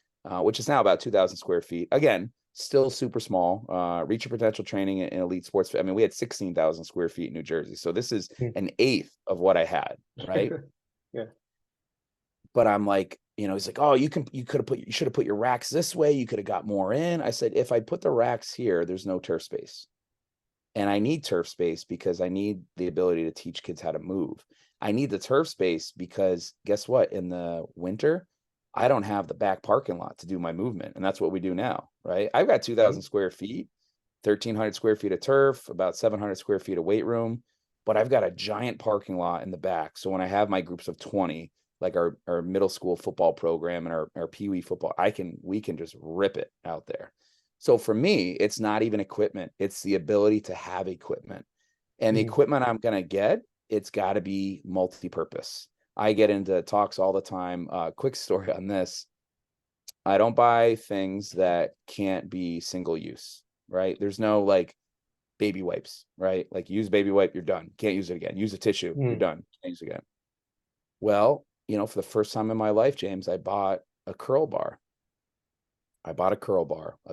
which is now about 2,000 square feet. Again, still super small, reach your potential training in elite sports. I mean, we had 16,000 square feet in New Jersey. So this is an eighth of what I had, right? Yeah. But I'm like, he's like, oh, you should have put your racks this way. You could have got more in. I said, if I put the racks here, there's no turf space. And I need turf space because I need the ability to teach kids how to move. I need the turf space because guess what? In the winter, I don't have the back parking lot to do my movement. And that's what we do now, right? I've got 2,000 square feet, 1,300 square feet of turf, about 700 square feet of weight room, but I've got a giant parking lot in the back. So when I have my groups of 20, like our middle school football program and our Pee Wee football, we can just rip it out there. So for me, it's not even equipment. It's the ability to have equipment. And the equipment I'm going to get, it's got to be multi-purpose. I get into talks all the time. Quick story on this. I don't buy things that can't be single use, right? There's no like baby wipes, right? Like use baby wipe, you're done. Can't use it again. Use a tissue, you're done. Can't use it again. Well, for the first time in my life, James, I bought a curl bar. A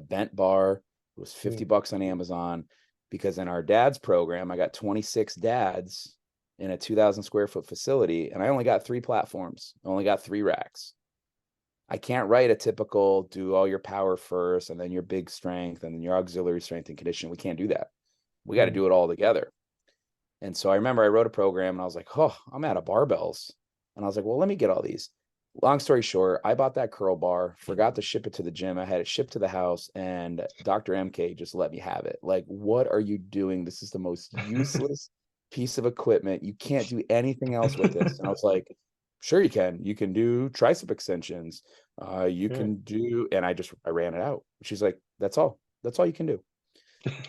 bent bar. It was $50 on Amazon because in our dad's program, I got 26 dads in a 2,000 square foot facility, and I only got 3 platforms. I only got 3 racks. I can't write a typical do all your power first and then your big strength and then your auxiliary strength and conditioning. We can't do that. We got to do it all together. And so I remember I wrote a program and I was like, oh, I'm out of barbells. And I was like, well, let me get all these. Long story short, I bought that curl bar, forgot to ship it to the gym. I had it shipped to the house and Dr. MK just let me have it. Like, what are you doing? This is the most useless piece of equipment. You can't do anything else with this. And I was like, sure you can. You can do tricep extensions. You can do, and I ran it out. She's like, that's all you can do.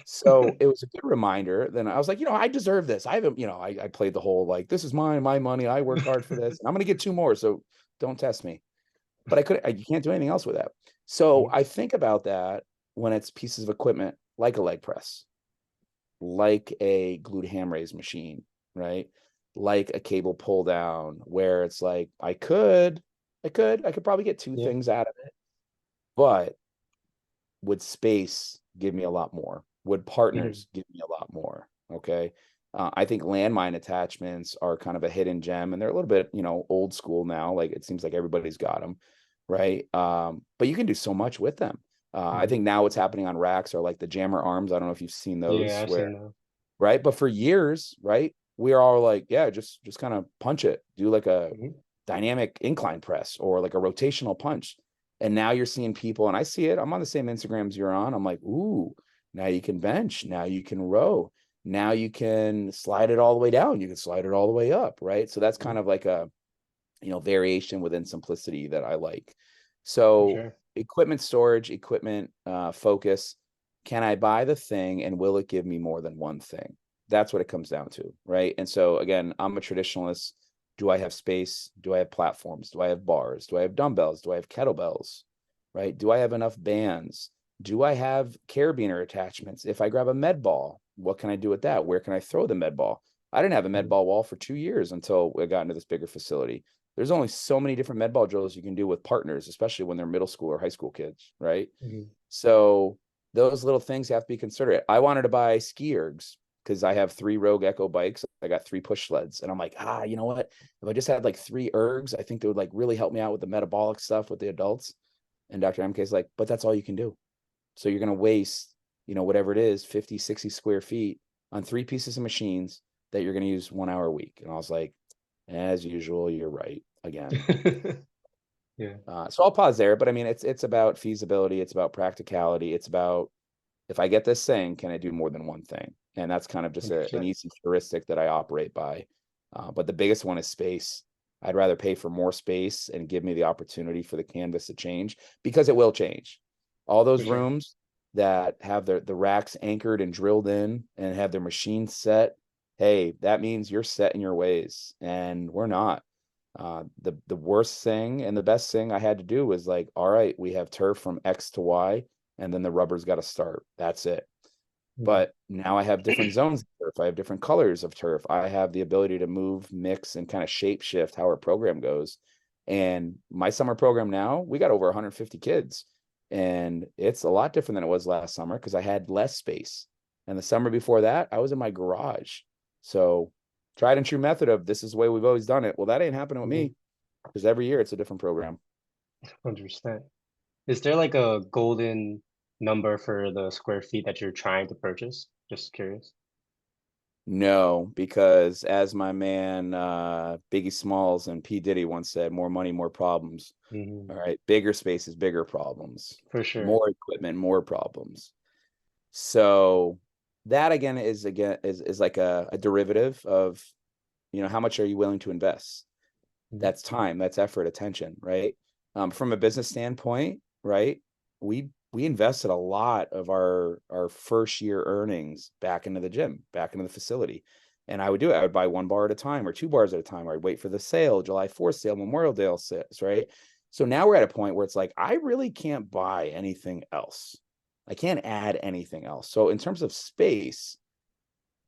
So it was a good reminder. Then I was like, I deserve this. I haven't, I played the whole, like, this is my money. I worked hard for this. And I'm going to get 2 more. So don't test me. But you can't do anything else with that. So I think about that when it's pieces of equipment, like a leg press, like a glute ham raise machine, right? Like a cable pull down where it's like, I could probably get 2 things out of it, but would space give me a lot more? Would partners give me a lot more? Okay. I think landmine attachments are kind of a hidden gem and they're a little bit, old school now. Like it seems like everybody's got them. Right. But you can do so much with them. I think now what's happening on racks are like the jammer arms. I don't know if you've seen those. Yeah, I've seen those. Right. But for years, right, we are all like, yeah, just kind of punch it, do like a dynamic incline press or like a rotational punch. And now you're seeing people, and I see it. I'm on the same Instagrams you're on. I'm like, ooh, now you can bench. Now you can row. Now you can slide it all the way down. You can slide it all the way up. Right. So that's kind of like a, variation within simplicity that I like. So equipment storage, equipment focus. Can I buy the thing and will it give me more than one thing? That's what it comes down to. Right. And so again, I'm a traditionalist. Do I have space? Do I have platforms? Do I have bars? Do I have dumbbells? Do I have kettlebells? Right? Do I have enough bands? Do I have carabiner attachments? If I grab a med ball, what can I do with that? Where can I throw the med ball? I didn't have a med ball wall for 2 years until I got into this bigger facility. There's only so many different med ball drills you can do with partners, especially when they're middle school or high school kids, right? So those little things have to be considered. I wanted to buy ski ergs because I have 3 Rogue Echo bikes. I got 3 push sleds. And I'm like, you know what? If I just had like 3 ergs, I think they would like really help me out with the metabolic stuff with the adults. And Dr. MK is like, but that's all you can do. So you're going to waste, whatever it is, 50, 60 square feet on 3 pieces of machines that you're going to use 1 hour a week. And I was like, as usual, you're right again. Yeah. So I'll pause there, but I mean, it's about feasibility. It's about practicality. It's about, if I get this thing, can I do more than one thing? And that's kind of just an 100%. easy heuristic that I operate by. But the biggest one is space. I'd rather pay for more space and give me the opportunity for the canvas to change, because it will change. All For those sure. rooms that have the racks anchored and drilled in and have their machines set, hey, that means you're set in your ways, and we're not. The worst thing and the best thing I had to do was like, all right, we have turf from X to Y, and then the rubber's got to start. That's it. Mhm. But now I have different zones of turf. I have different colors of turf. I have the ability to move, mix, and kind of shape shift how our program goes. And my summer program now, we got over 150 kids. And it's a lot different than it was last summer because I had less space. And the summer before that, I was in my garage. So tried and true method of, this is the way we've always done it. Well, that ain't happening with Mhm. me, because every year it's a different program. 100%. Is there like a golden number for the square feet that you're trying to purchase? Just curious. No, because as my man Biggie Smalls and P. Diddy once said, more money, more problems. Hmm. All right, bigger spaces, bigger problems, For sure. more equipment, more problems. So that again is like a derivative of, how much are you willing to invest? Mhm. That's time, that's effort, attention, right? From a business standpoint, right? We invested a lot of our first year earnings back into the gym, back into the facility. And I would do it. I would buy one bar at a time or two bars at a time, or I'd wait for the sale, July 4th sale, Memorial Day sales, right? So now we're at a point where it's like, I really can't buy anything else. I can't add anything else. So in terms of space,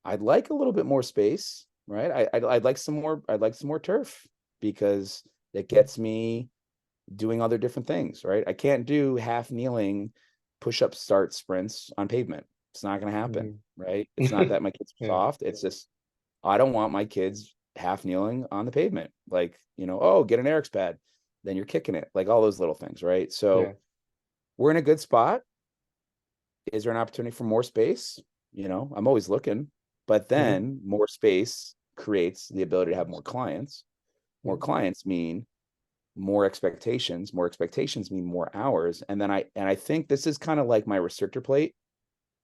I'd like a little bit more space, right? I'd like some more. I'd like some more turf, because it gets me doing other different things, right? I can't do half kneeling push-up start sprints on pavement. It's not going to happen, Hmm. right? It's not that my kids are Yeah. soft. It's just, I don't want my kids half kneeling on the pavement. Like, oh, get an Eric's pad, then you're kicking it, like all those little things, right? Yeah. So we're in a good spot. Is there an opportunity for more space? I'm always looking, but Hmm. then more space creates the ability to have more clients. More Yeah. clients mean more expectations. More expectations mean more hours. And then I think this is kind of like my restrictor plate,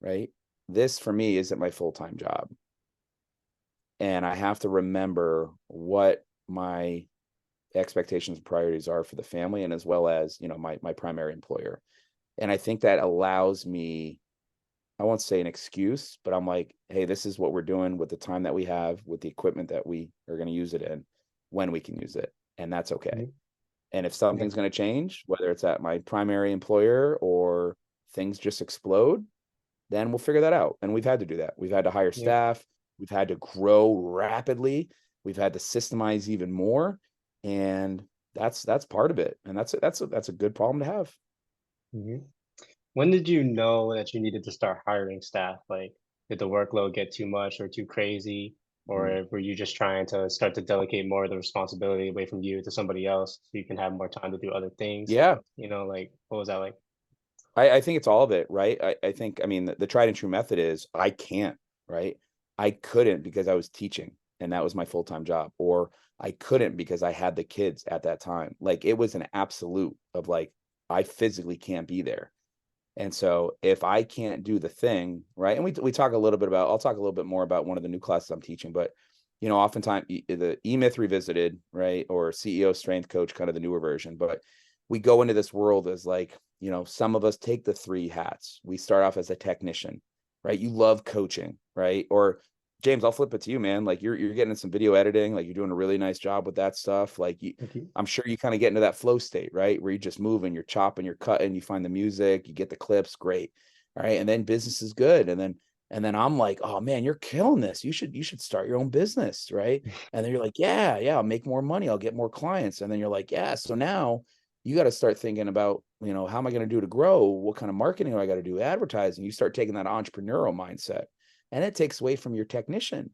right? This for me isn't my full-time job. And I have to remember what my expectations and priorities are for the family, and as well as, my primary employer. And I think that allows me, I won't say an excuse, but I'm like, hey, this is what we're doing with the time that we have, with the equipment that we are going to use it in, when we can use it. And that's okay. Mhm. And if Yeah. something's going to change, whether it's at my primary employer or things just explode, then we'll figure that out. And we've had to do that. We've had to hire Yeah. staff. We've had to grow rapidly. We've had to systemize even more. And that's part of it. And that's a good problem to have. Hmm. When did you know that you needed to start hiring staff? Like, did the workload get too much or too crazy? Mm. Or were you just trying to start to delegate more of the responsibility away from you to somebody else so you can have more time to do other things? Yeah. Like, what was that like? I think it's all of it, right? I think, I mean, the tried and true method is, I can't, right? I couldn't because I was teaching and that was my full-time job, or I couldn't because I had the kids at that time. Like, it was an absolute of like, I physically can't be there. And so if I can't do the thing, right? And we talk a little bit about, I'll talk a little bit more about one of the new classes I'm teaching, but oftentimes the E-Myth Revisited, right? Or CEO Strength Coach, kind of the newer version, but we go into this world as like, some of us take the three hats. We start off as a technician, right? You love coaching, right? Or James, I'll flip it to you, man. Like, you're getting some video editing, like you're doing a really nice job with that stuff. Like, Thank you. I'm sure you kind of get into that flow state, right? Where you're just moving, you're chopping, you're cutting, you find the music, you get the clips, great. All right. And then business is good. And then I'm like, oh man, you're killing this. You should start your own business, right? And then you're like, yeah, I'll make more money, I'll get more clients. And then you're like, yeah, so now you got to start thinking about, how am I going to do to grow? What kind of marketing do I got to do? Advertising. You start taking that entrepreneurial mindset, and it takes away from your technician.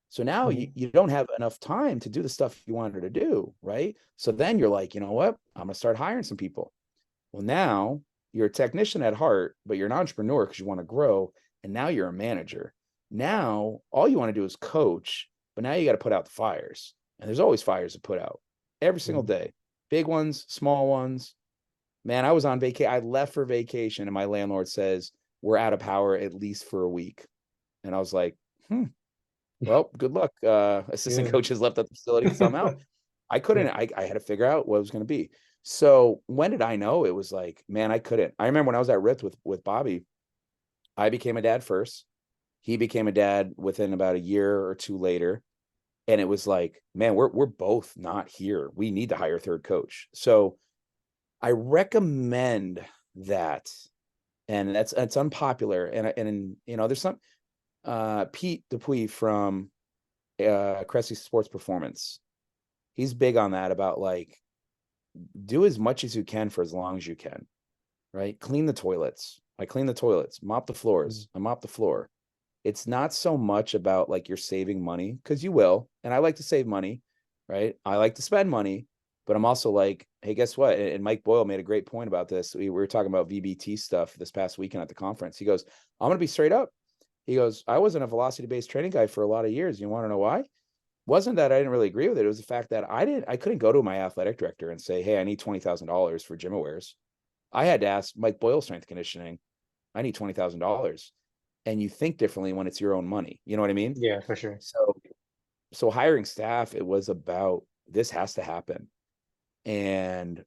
So now you, Hmm. you don't have enough time to do the stuff you wanted to do, right? So then you're like, you know what? I'm going to start hiring some people. Well, now you're a technician at heart, but you're an entrepreneur because you want to grow. And now you're a manager. Now all you want to do is coach, but now you got to put out the fires. And there's always fires to put out every single Hmm. day. big ones, small ones. Man, I was on vacation. I left for vacation, and my landlord says we're out of power at least for a week. And I was like, well, good luck. Assistant Yeah. coaches left at the facility, so I'm out. I couldn't. I had to figure out what it was going to be. So when did I know? It was like, man, I couldn't. I remember when I was at Rift with Bobby, I became a dad first. He became a dad within about a year or two later. And it was like, man, we're both not here. We need to hire a third coach. So I recommend that. And that's unpopular. And there's some Pete Dupuy from Cressy Sports Performance. He's big on that about like do as much as you can for as long as you can, right? Clean the toilets. I clean the toilets, mop the floors. I mop the floor. It's not so much about like you're saving money because you will. And I like to save money, right? I like to spend money, but I'm also like, hey, guess what? And Mike Boyle made a great point about this. We were talking about VBT stuff this past weekend at the conference. He goes, I'm going to be straight up. He goes, I wasn't a velocity based training guy for a lot of years. You want to know why? Wasn't that I didn't really agree with it. It was the fact that I couldn't go to my athletic director and say, hey, I need $20,000 for gym awares. I had to ask Mike Boyle strength conditioning. I need $20,000. And you think differently when it's your own money. You know what I mean? Yeah, for sure. So hiring staff, it was about this has to happen. And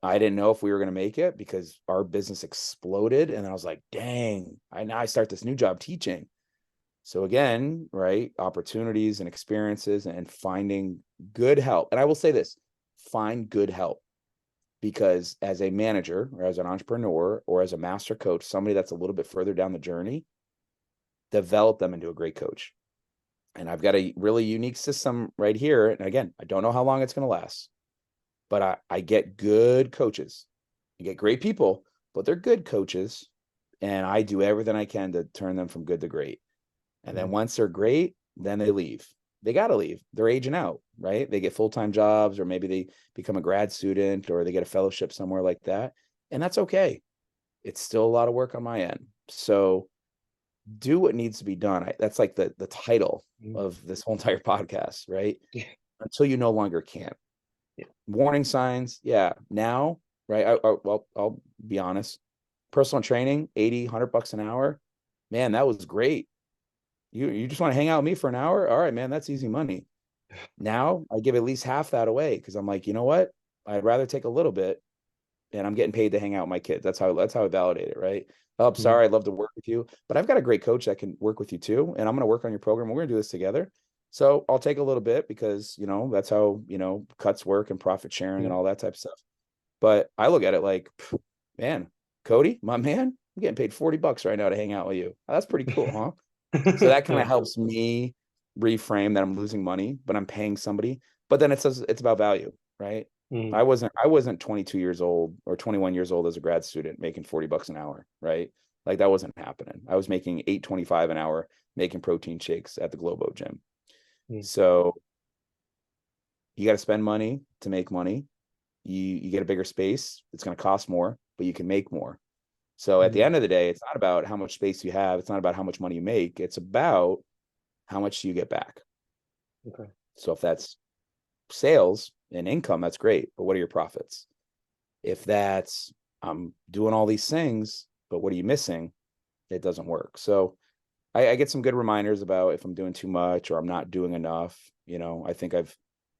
I didn't know if we were going to make it because our business exploded. And I was like, dang, now I start this new job teaching. So again, right, opportunities and experiences and finding good help. And I will say this, find good help because as a manager or as an entrepreneur or as a master coach, somebody that's a little bit further down the journey, develop them into a great coach. And I've got a really unique system right here. And again, I don't know how long it's going to last, but I get good coaches. I get great people, but they're good coaches. And I do everything I can to turn them from good to great. And then once they're great, then they leave. They got to leave. They're aging out, right? They get full-time jobs, or maybe they become a grad student, or they get a fellowship somewhere like that. And that's okay. It's still a lot of work on my end. So do what needs to be done. That's like the title of this whole entire podcast, right? Yeah. Until you no longer can. Yeah. Warning signs. Yeah. Now, right. Well, I'll be honest. Personal training, 80, $100 an hour. Man, that was great. You just want to hang out with me for an hour? All right, man, that's easy money. Now I give at least half that away because I'm like, you know what? I'd rather take a little bit and I'm getting paid to hang out with my kids. That's how I validate it, right? Oh, I'm sorry, I'd love to work with you, but I've got a great coach that can work with you too. And I'm going to work on your program. We're going to do this together. So I'll take a little bit because, that's how, cuts work and profit sharing and all that type of stuff. But I look at it like, man, Cody, my man, I'm getting paid $40 right now to hang out with you. That's pretty cool, huh? So that kind of helps me reframe that I'm losing money, but I'm paying somebody. But then it's about value, right? I wasn't 22 years old or 21 years old as a grad student making $40 an hour, right? Like that wasn't happening. I was making $8.25 an hour making protein shakes at the Globo gym. So you got to spend money to make money. You get a bigger space. It's going to cost more, but you can make more. So at the end of the day, it's not about how much space you have. It's not about how much money you make. It's about how much you get back. Okay. So if that's sales and income, that's great. But what are your profits? If that's I'm doing all these things, but what are you missing? It doesn't work. So I get some good reminders about if I'm doing too much or I'm not doing enough. I think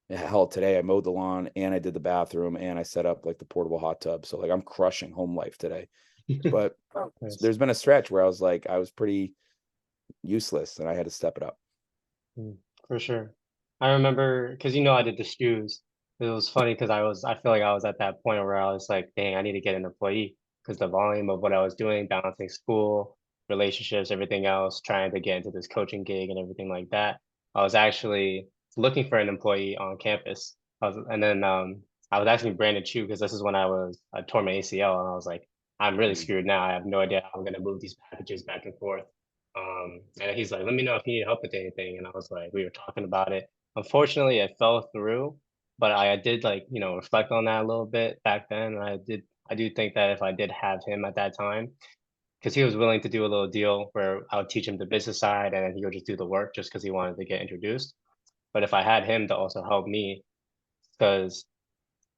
hell, today I mowed the lawn and I did the bathroom and I set up like the portable hot tub. So like I'm crushing home life today. But Nice. there's been a stretch where I was pretty useless and I had to step it up. For sure. I remember because I did the shoes. It was funny because I feel like I was at that point where I was like, dang, I need to get an employee because the volume of what I was doing, balancing school, relationships, everything else, trying to get into this coaching gig and everything like that. I was actually looking for an employee on campus. And then I was asking Brandon Chu because this is when I tore my ACL and I was like, I'm really screwed now. I have no idea how I'm gonna move these packages back and forth. And he's like, let me know if you need help with anything. And I was like, we were talking about it. Unfortunately, it fell through, but I did reflect on that a little bit back then. And I do think that if I did have him at that time, because he was willing to do a little deal where I would teach him the business side and then he would just do the work just because he wanted to get introduced. But if I had him to also help me, because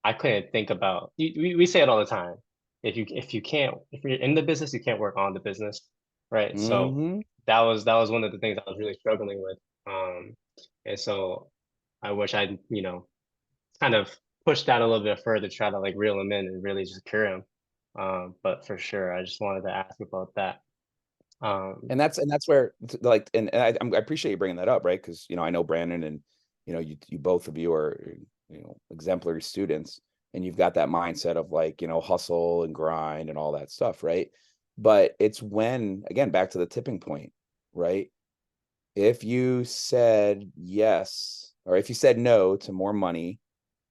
I couldn't think about. We say it all the time. If you're in the business, you can't work on the business, right? So Hmm. that was one of the things I was really struggling with. And so I wish I'd, kind of push that a little bit further, try to like reel him in and really just cure him. But for sure, I just wanted to ask about that. Um, And that's where like, and I appreciate you bringing that up, right? Because I know Brandon, and you both of you are exemplary students, and you've got that mindset of like hustle and grind and all that stuff, right? But it's when, again, back to the tipping point, right? If you said yes, or if you said no to more money,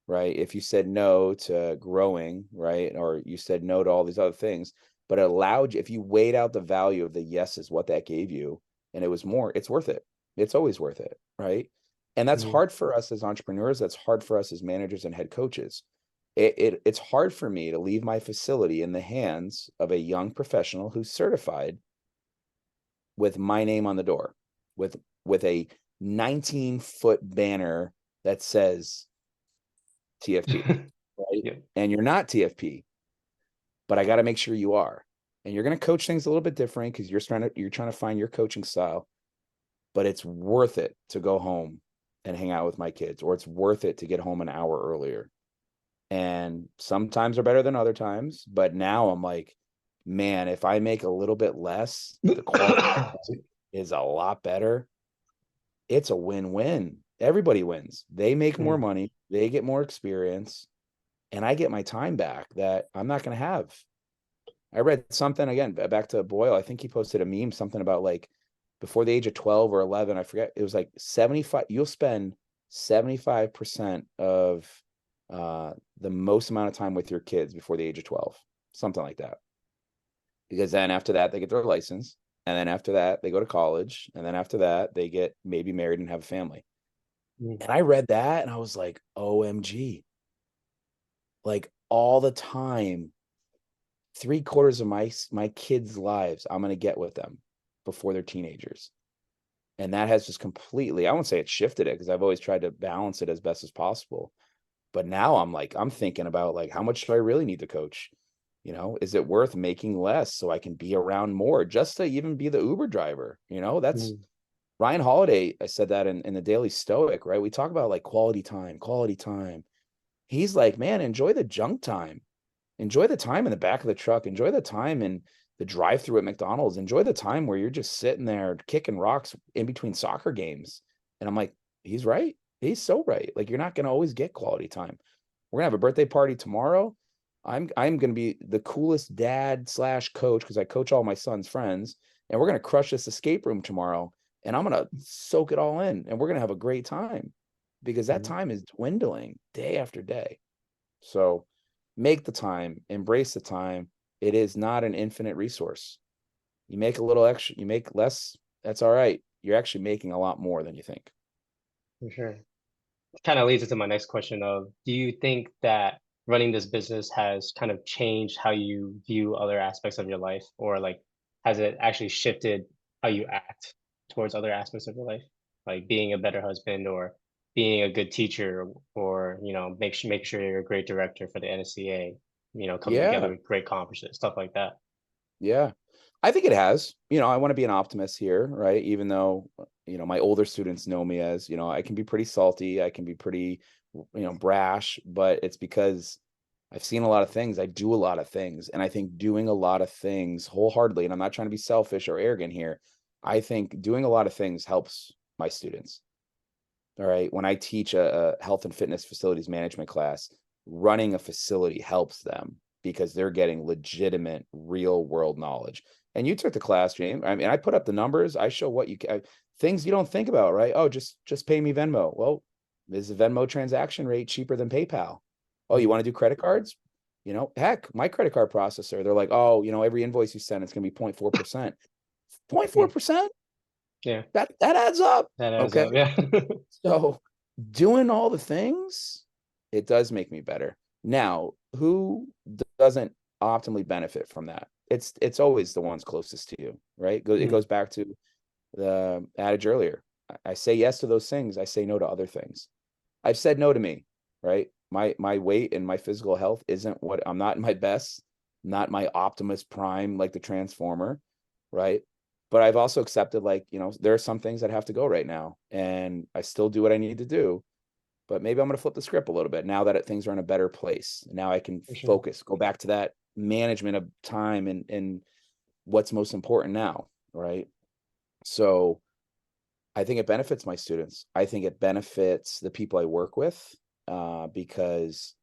right? If you said no to growing, right? Or you said no to all these other things, but it allowed you, if you weighed out the value of the yeses, what that gave you, and it was more, it's worth it. It's always worth it, right? And that's mhm, hard for us as entrepreneurs. That's hard for us as managers and head coaches. It's hard for me to leave my facility in the hands of a young professional who's certified with my name on the door, with a 19-foot banner that says TFP, right? yeah, And you're not TFP, but I got to make sure you are. And you're going to coach things a little bit different because you're trying to find your coaching style, but it's worth it to go home and hang out with my kids, or it's worth it to get home an hour earlier. And sometimes are better than other times, but now I'm like, man, if I make a little bit less, the quality is a lot better. It's a win-win. Everybody wins. They make more mhm, money, they get more experience, and I get my time back that I'm not going to have. I read something, again, back to Boyle. I think he posted a meme, something about like before the age of 12 or 11, I forget. It was like 75, you'll spend 75% of the most amount of time with your kids before the age of 12, something like that. Because then after that, they get their license. And then after that, they go to college. And then after that, they get maybe married and have a family. mhm, And I read that and I was like, OMG, like all the time, 3/4 of my kids' lives I'm going to get with them before they're teenagers. And that has just completely, I won't say it shifted it, because I've always tried to balance it as best as possible. But now I'm like, I'm thinking about like, how much do I really need to coach? Is it worth making less so I can be around more, just to even be the Uber driver? That's mhm, Ryan Holiday. I said that in the Daily Stoic, right? We talk about like quality time, quality time. He's like, man, enjoy the junk time. Enjoy the time in the back of the truck. Enjoy the time in the drive-through at McDonald's. Enjoy the time where you're just sitting there kicking rocks in between soccer games. And I'm like, he's right. He's so right. Like, you're not going to always get quality time. We're gonna have a birthday party tomorrow. I'm gonna be the coolest dad slash coach, because I coach all my son's friends, and we're gonna crush this escape room tomorrow. And I'm gonna soak it all in, and we're gonna have a great time, because that mhm. time is dwindling day after day. So make the time, embrace the time. It is not an infinite resource. You make a little extra, you make less, that's all right. You're actually making a lot more than you think. For sure. Kind of leads into my next question of, do you think that running this business has kind of changed how you view other aspects of your life, or like has it actually shifted how you act towards other aspects of your life, like being a better husband or being a good teacher, or make sure you're a great director for the NSCA, coming together Yeah. with great conferences, stuff like that. Yeah. I think it has. I want to be an optimist here, right? Even though, my older students know me as, I can be pretty salty, I can be pretty, brash, but it's because I've seen a lot of things. I do a lot of things. And I think doing a lot of things wholeheartedly, and I'm not trying to be selfish or arrogant here, I think doing a lot of things helps my students. All right. When I teach a health and fitness facilities management class, running a facility helps them because they're getting legitimate real world knowledge. And you took the class, James. I mean, I put up the numbers. I show what things you don't think about, right? Oh, just pay me Venmo. Well, is the Venmo transaction rate cheaper than PayPal? Oh, you Mm, want to do credit cards? Heck, my credit card processor, they're like, oh, every invoice you send, it's going to be 0.4%. mm. 0.4%? Yeah, That adds up. that adds Okay. up. Yeah. So doing all the things, it does make me better. Now, who doesn't optimally benefit from that? It's always the ones closest to you, right? It Mm, goes back to the adage earlier. I say yes to those things. I say no to other things. I've said no to me, right? my weight and my physical health isn't what I'm not in my best, not my Optimus Prime, like the Transformer, right? But I've also accepted, like, there are some things that have to go right now, and I still do what I need to do. But maybe I'm going to flip the script a little bit now that things are in a better place. Now I can For sure. focus, go back to that management of time and what's most important now, right? So I think it benefits my students. I think it benefits the people I work with, because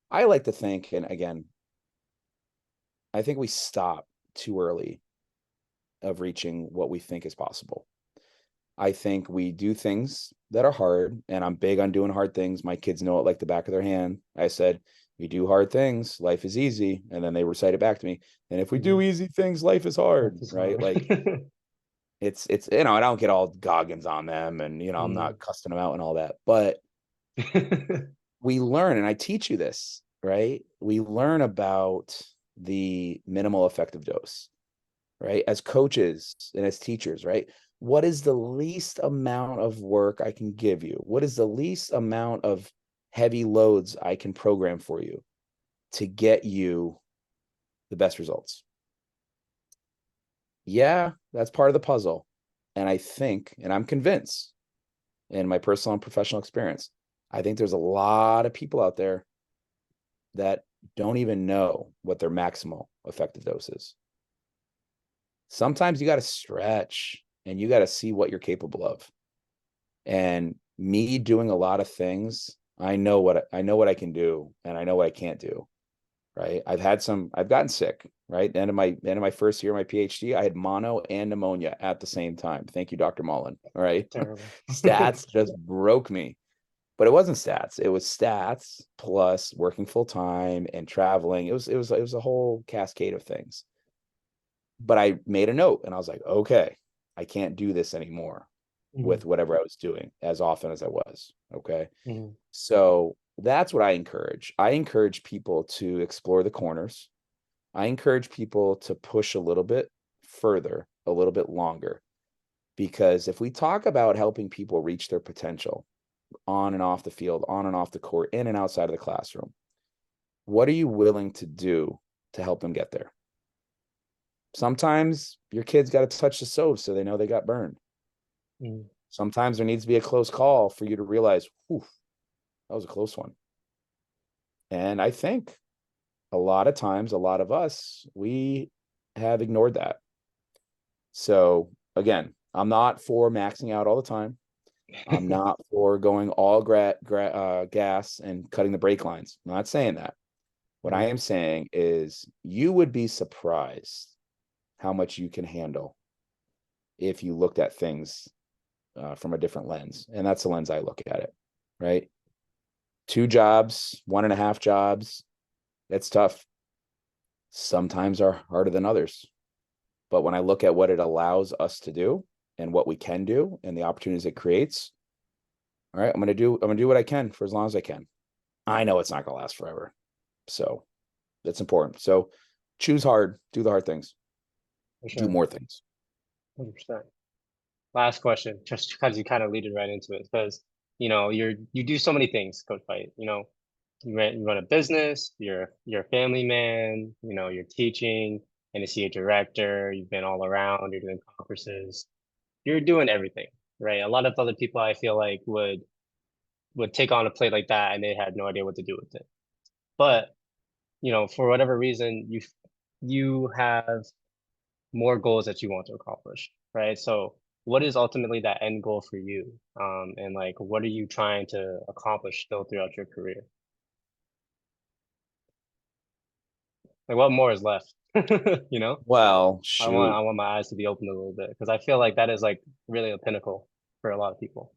I like to think, and again, I think we stop too early of reaching what we think is possible. I think we do things that are hard, and I'm big on doing hard things. My kids know it like the back of their hand. I said, we do hard things, life is easy. And then they recite it back to me. And if we do easy things, life is hard, That's right? hard. Like it's I don't get all Goggins on them, and I'm Mm. not cussing them out and all that, but we learn, and I teach you this, right? We learn about the minimal effective dose, right? As coaches and as teachers, right? What is the least amount of work I can give you? What is the least amount of heavy loads I can program for you to get you the best results? Yeah, that's part of the puzzle. And I think, and I'm convinced in my personal and professional experience, I think there's a lot of people out there that don't even know what their maximal effective dose is. Sometimes you got to stretch and you got to see what you're capable of. And me doing a lot of things, I know what I can do, and I know what I can't do. Right. I've gotten sick, right? End of my first year of my PhD, I had mono and pneumonia at the same time. Thank you, Dr. Mullen. All right. Terrible. Stats just broke me. But it wasn't stats. It was stats plus working full time and traveling. It was a whole cascade of things. But I made a note and I was like, okay, I can't do this anymore Mm. with whatever I was doing as often as I was. Okay. Mm. So that's what I encourage. I encourage people to explore the corners. I encourage people to push a little bit further, a little bit longer. Because if we talk about helping people reach their potential on and off the field, on and off the court, in and outside of the classroom, what are you willing to do to help them get there? Sometimes your kids got to touch the stove so they know they got burned. Mm. Sometimes there needs to be a close call for you to realize, whew, that was a close one. And I think a lot of times, a lot of us, we have ignored that. So again, I'm not for maxing out all the time. I'm not for going all gas and cutting the brake lines. I'm not saying that. What I Mm. am saying is you would be surprised how much you can handle if you looked at things from a different lens. And that's the lens I look at it, right? 2 jobs, 1.5 jobs, it's tough. Sometimes are harder than others. But when I look at what it allows us to do and what we can do and the opportunities it creates, all right, I'm gonna do what I can for as long as I can. I know it's not gonna last forever. So that's important. So choose hard, do the hard things, For do sure. more things. 100%. Last question, just because you kind of lead it right into it, because you do so many things, Coach Fight. You run a business, you're a family man, you're teaching, NSCA director, you've been all around, you're doing conferences, you're doing everything, right? A lot of other people I feel like would take on a plate like that and they had no idea what to do with it. But, for whatever reason, you have more goals that you want to accomplish, right? So what is ultimately that end goal for you? And like, what are you trying to accomplish still throughout your career? Like, what more is left? You know, Well, I want shoot. I want my eyes to be open a little bit because I feel like that is like really a pinnacle for a lot of people.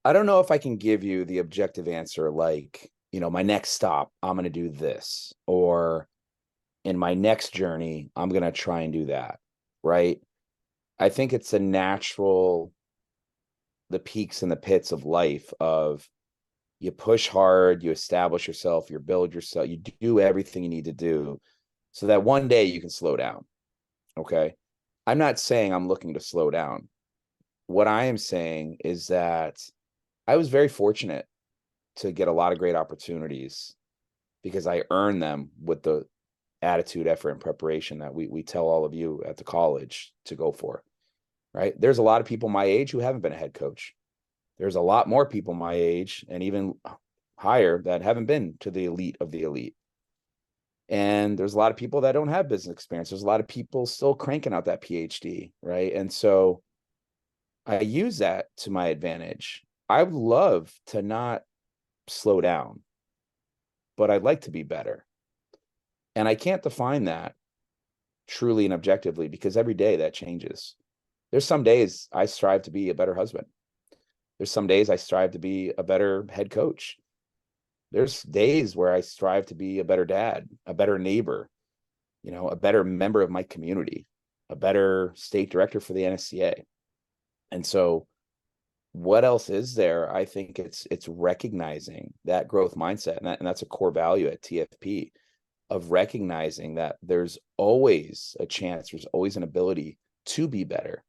I don't know if I can give you the objective answer like, my next stop, I'm going to do this, or in my next journey, I'm going to try and do that. Right. I think it's a natural, the peaks and the pits of life of you push hard, you establish yourself, you build yourself, you do everything you need to do so that one day you can slow down. Okay. I'm not saying I'm looking to slow down. What I am saying is that I was very fortunate to get a lot of great opportunities because I earned them with the attitude, effort, and preparation that we tell all of you at the college to go for, right? There's a lot of people my age who haven't been a head coach. There's a lot more people my age and even higher that haven't been to the elite of the elite. And there's a lot of people that don't have business experience. There's a lot of people still cranking out that PhD, right? And so I use that to my advantage. I would love to not slow down, but I'd like to be better. And I can't define that truly and objectively because every day that changes. There's some days I strive to be a better husband. There's some days I strive to be a better head coach. There's days where I strive to be a better dad, a better neighbor, a better member of my community, a better state director for the NSCA. And so what else is there? I think it's recognizing that growth mindset. And that's a core value at TFP of recognizing that there's always a chance, there's always an ability to be better.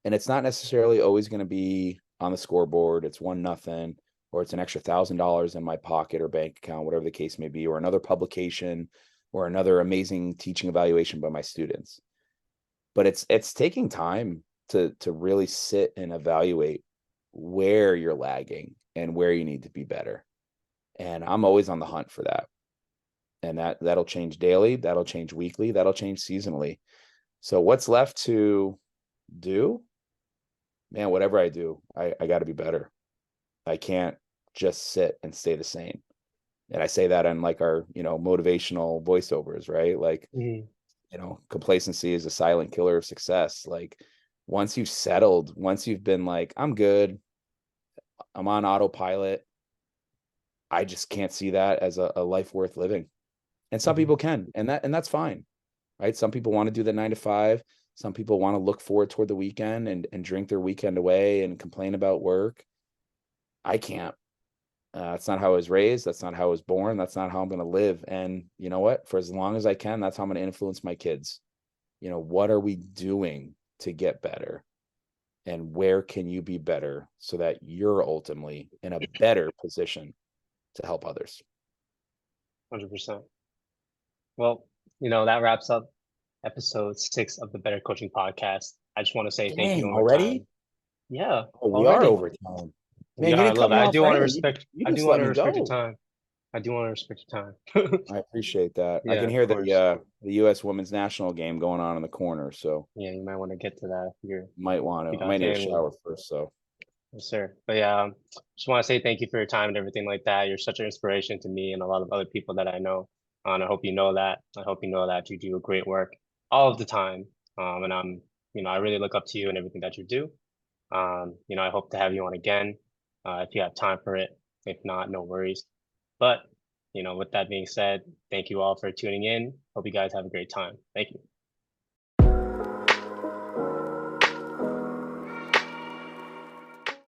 And it's not necessarily always going to be on the scoreboard. It's 1-0, or it's an extra $1,000 in my pocket or bank account, whatever the case may be, or another publication or another amazing teaching evaluation by my students. But it's taking time to really sit and evaluate where you're lagging and where you need to be better. And I'm always on the hunt for that. And that'll change daily, that'll change weekly, that'll change seasonally. So what's left to do? Man, whatever I do, I got to be better. I can't just sit and stay the same. And I say that on like our, motivational voiceovers, right? Like, complacency is a silent killer of success. Like once you've settled, once you've been like, I'm good, I'm on autopilot, I just can't see that as a life worth living. And some people can, and that's fine, right? Some people want to do the 9 to 5. Some people want to look forward toward the weekend and drink their weekend away and complain about work. I can't. That's not how I was raised. That's not how I was born. That's not how I'm going to live. And you know what? For as long as I can, that's how I'm going to influence my kids. What are we doing to get better? And where can you be better so that you're ultimately in a better position to help others? 100%. Well, that wraps up episode 6 of the Better Coaching Podcast. I just want to say thank you Dang, one more already? time. Yeah, Oh, we are already. over time. Man, Yeah, you I didn't love cut it. me I off do for want to anything. respect. You I do just want let to me respect your go. time. I do want to respect your time. I appreciate that. I Yeah, can of hear course. the U.S. women's national game going on in the corner, so Yeah, you might want to get to that if might want you to. I got might need a family. shower first, so Yes, sir. But yeah, just want to say thank you for your time and everything like that. You're such an inspiration to me and a lot of other people that I know. And I hope you know that. I hope you know that you do great work all of the time. And I really look up to you and everything that you do. I hope to have you on again, if you have time for it. If not, no worries. But, with that being said, thank you all for tuning in. Hope you guys have a great time. Thank you.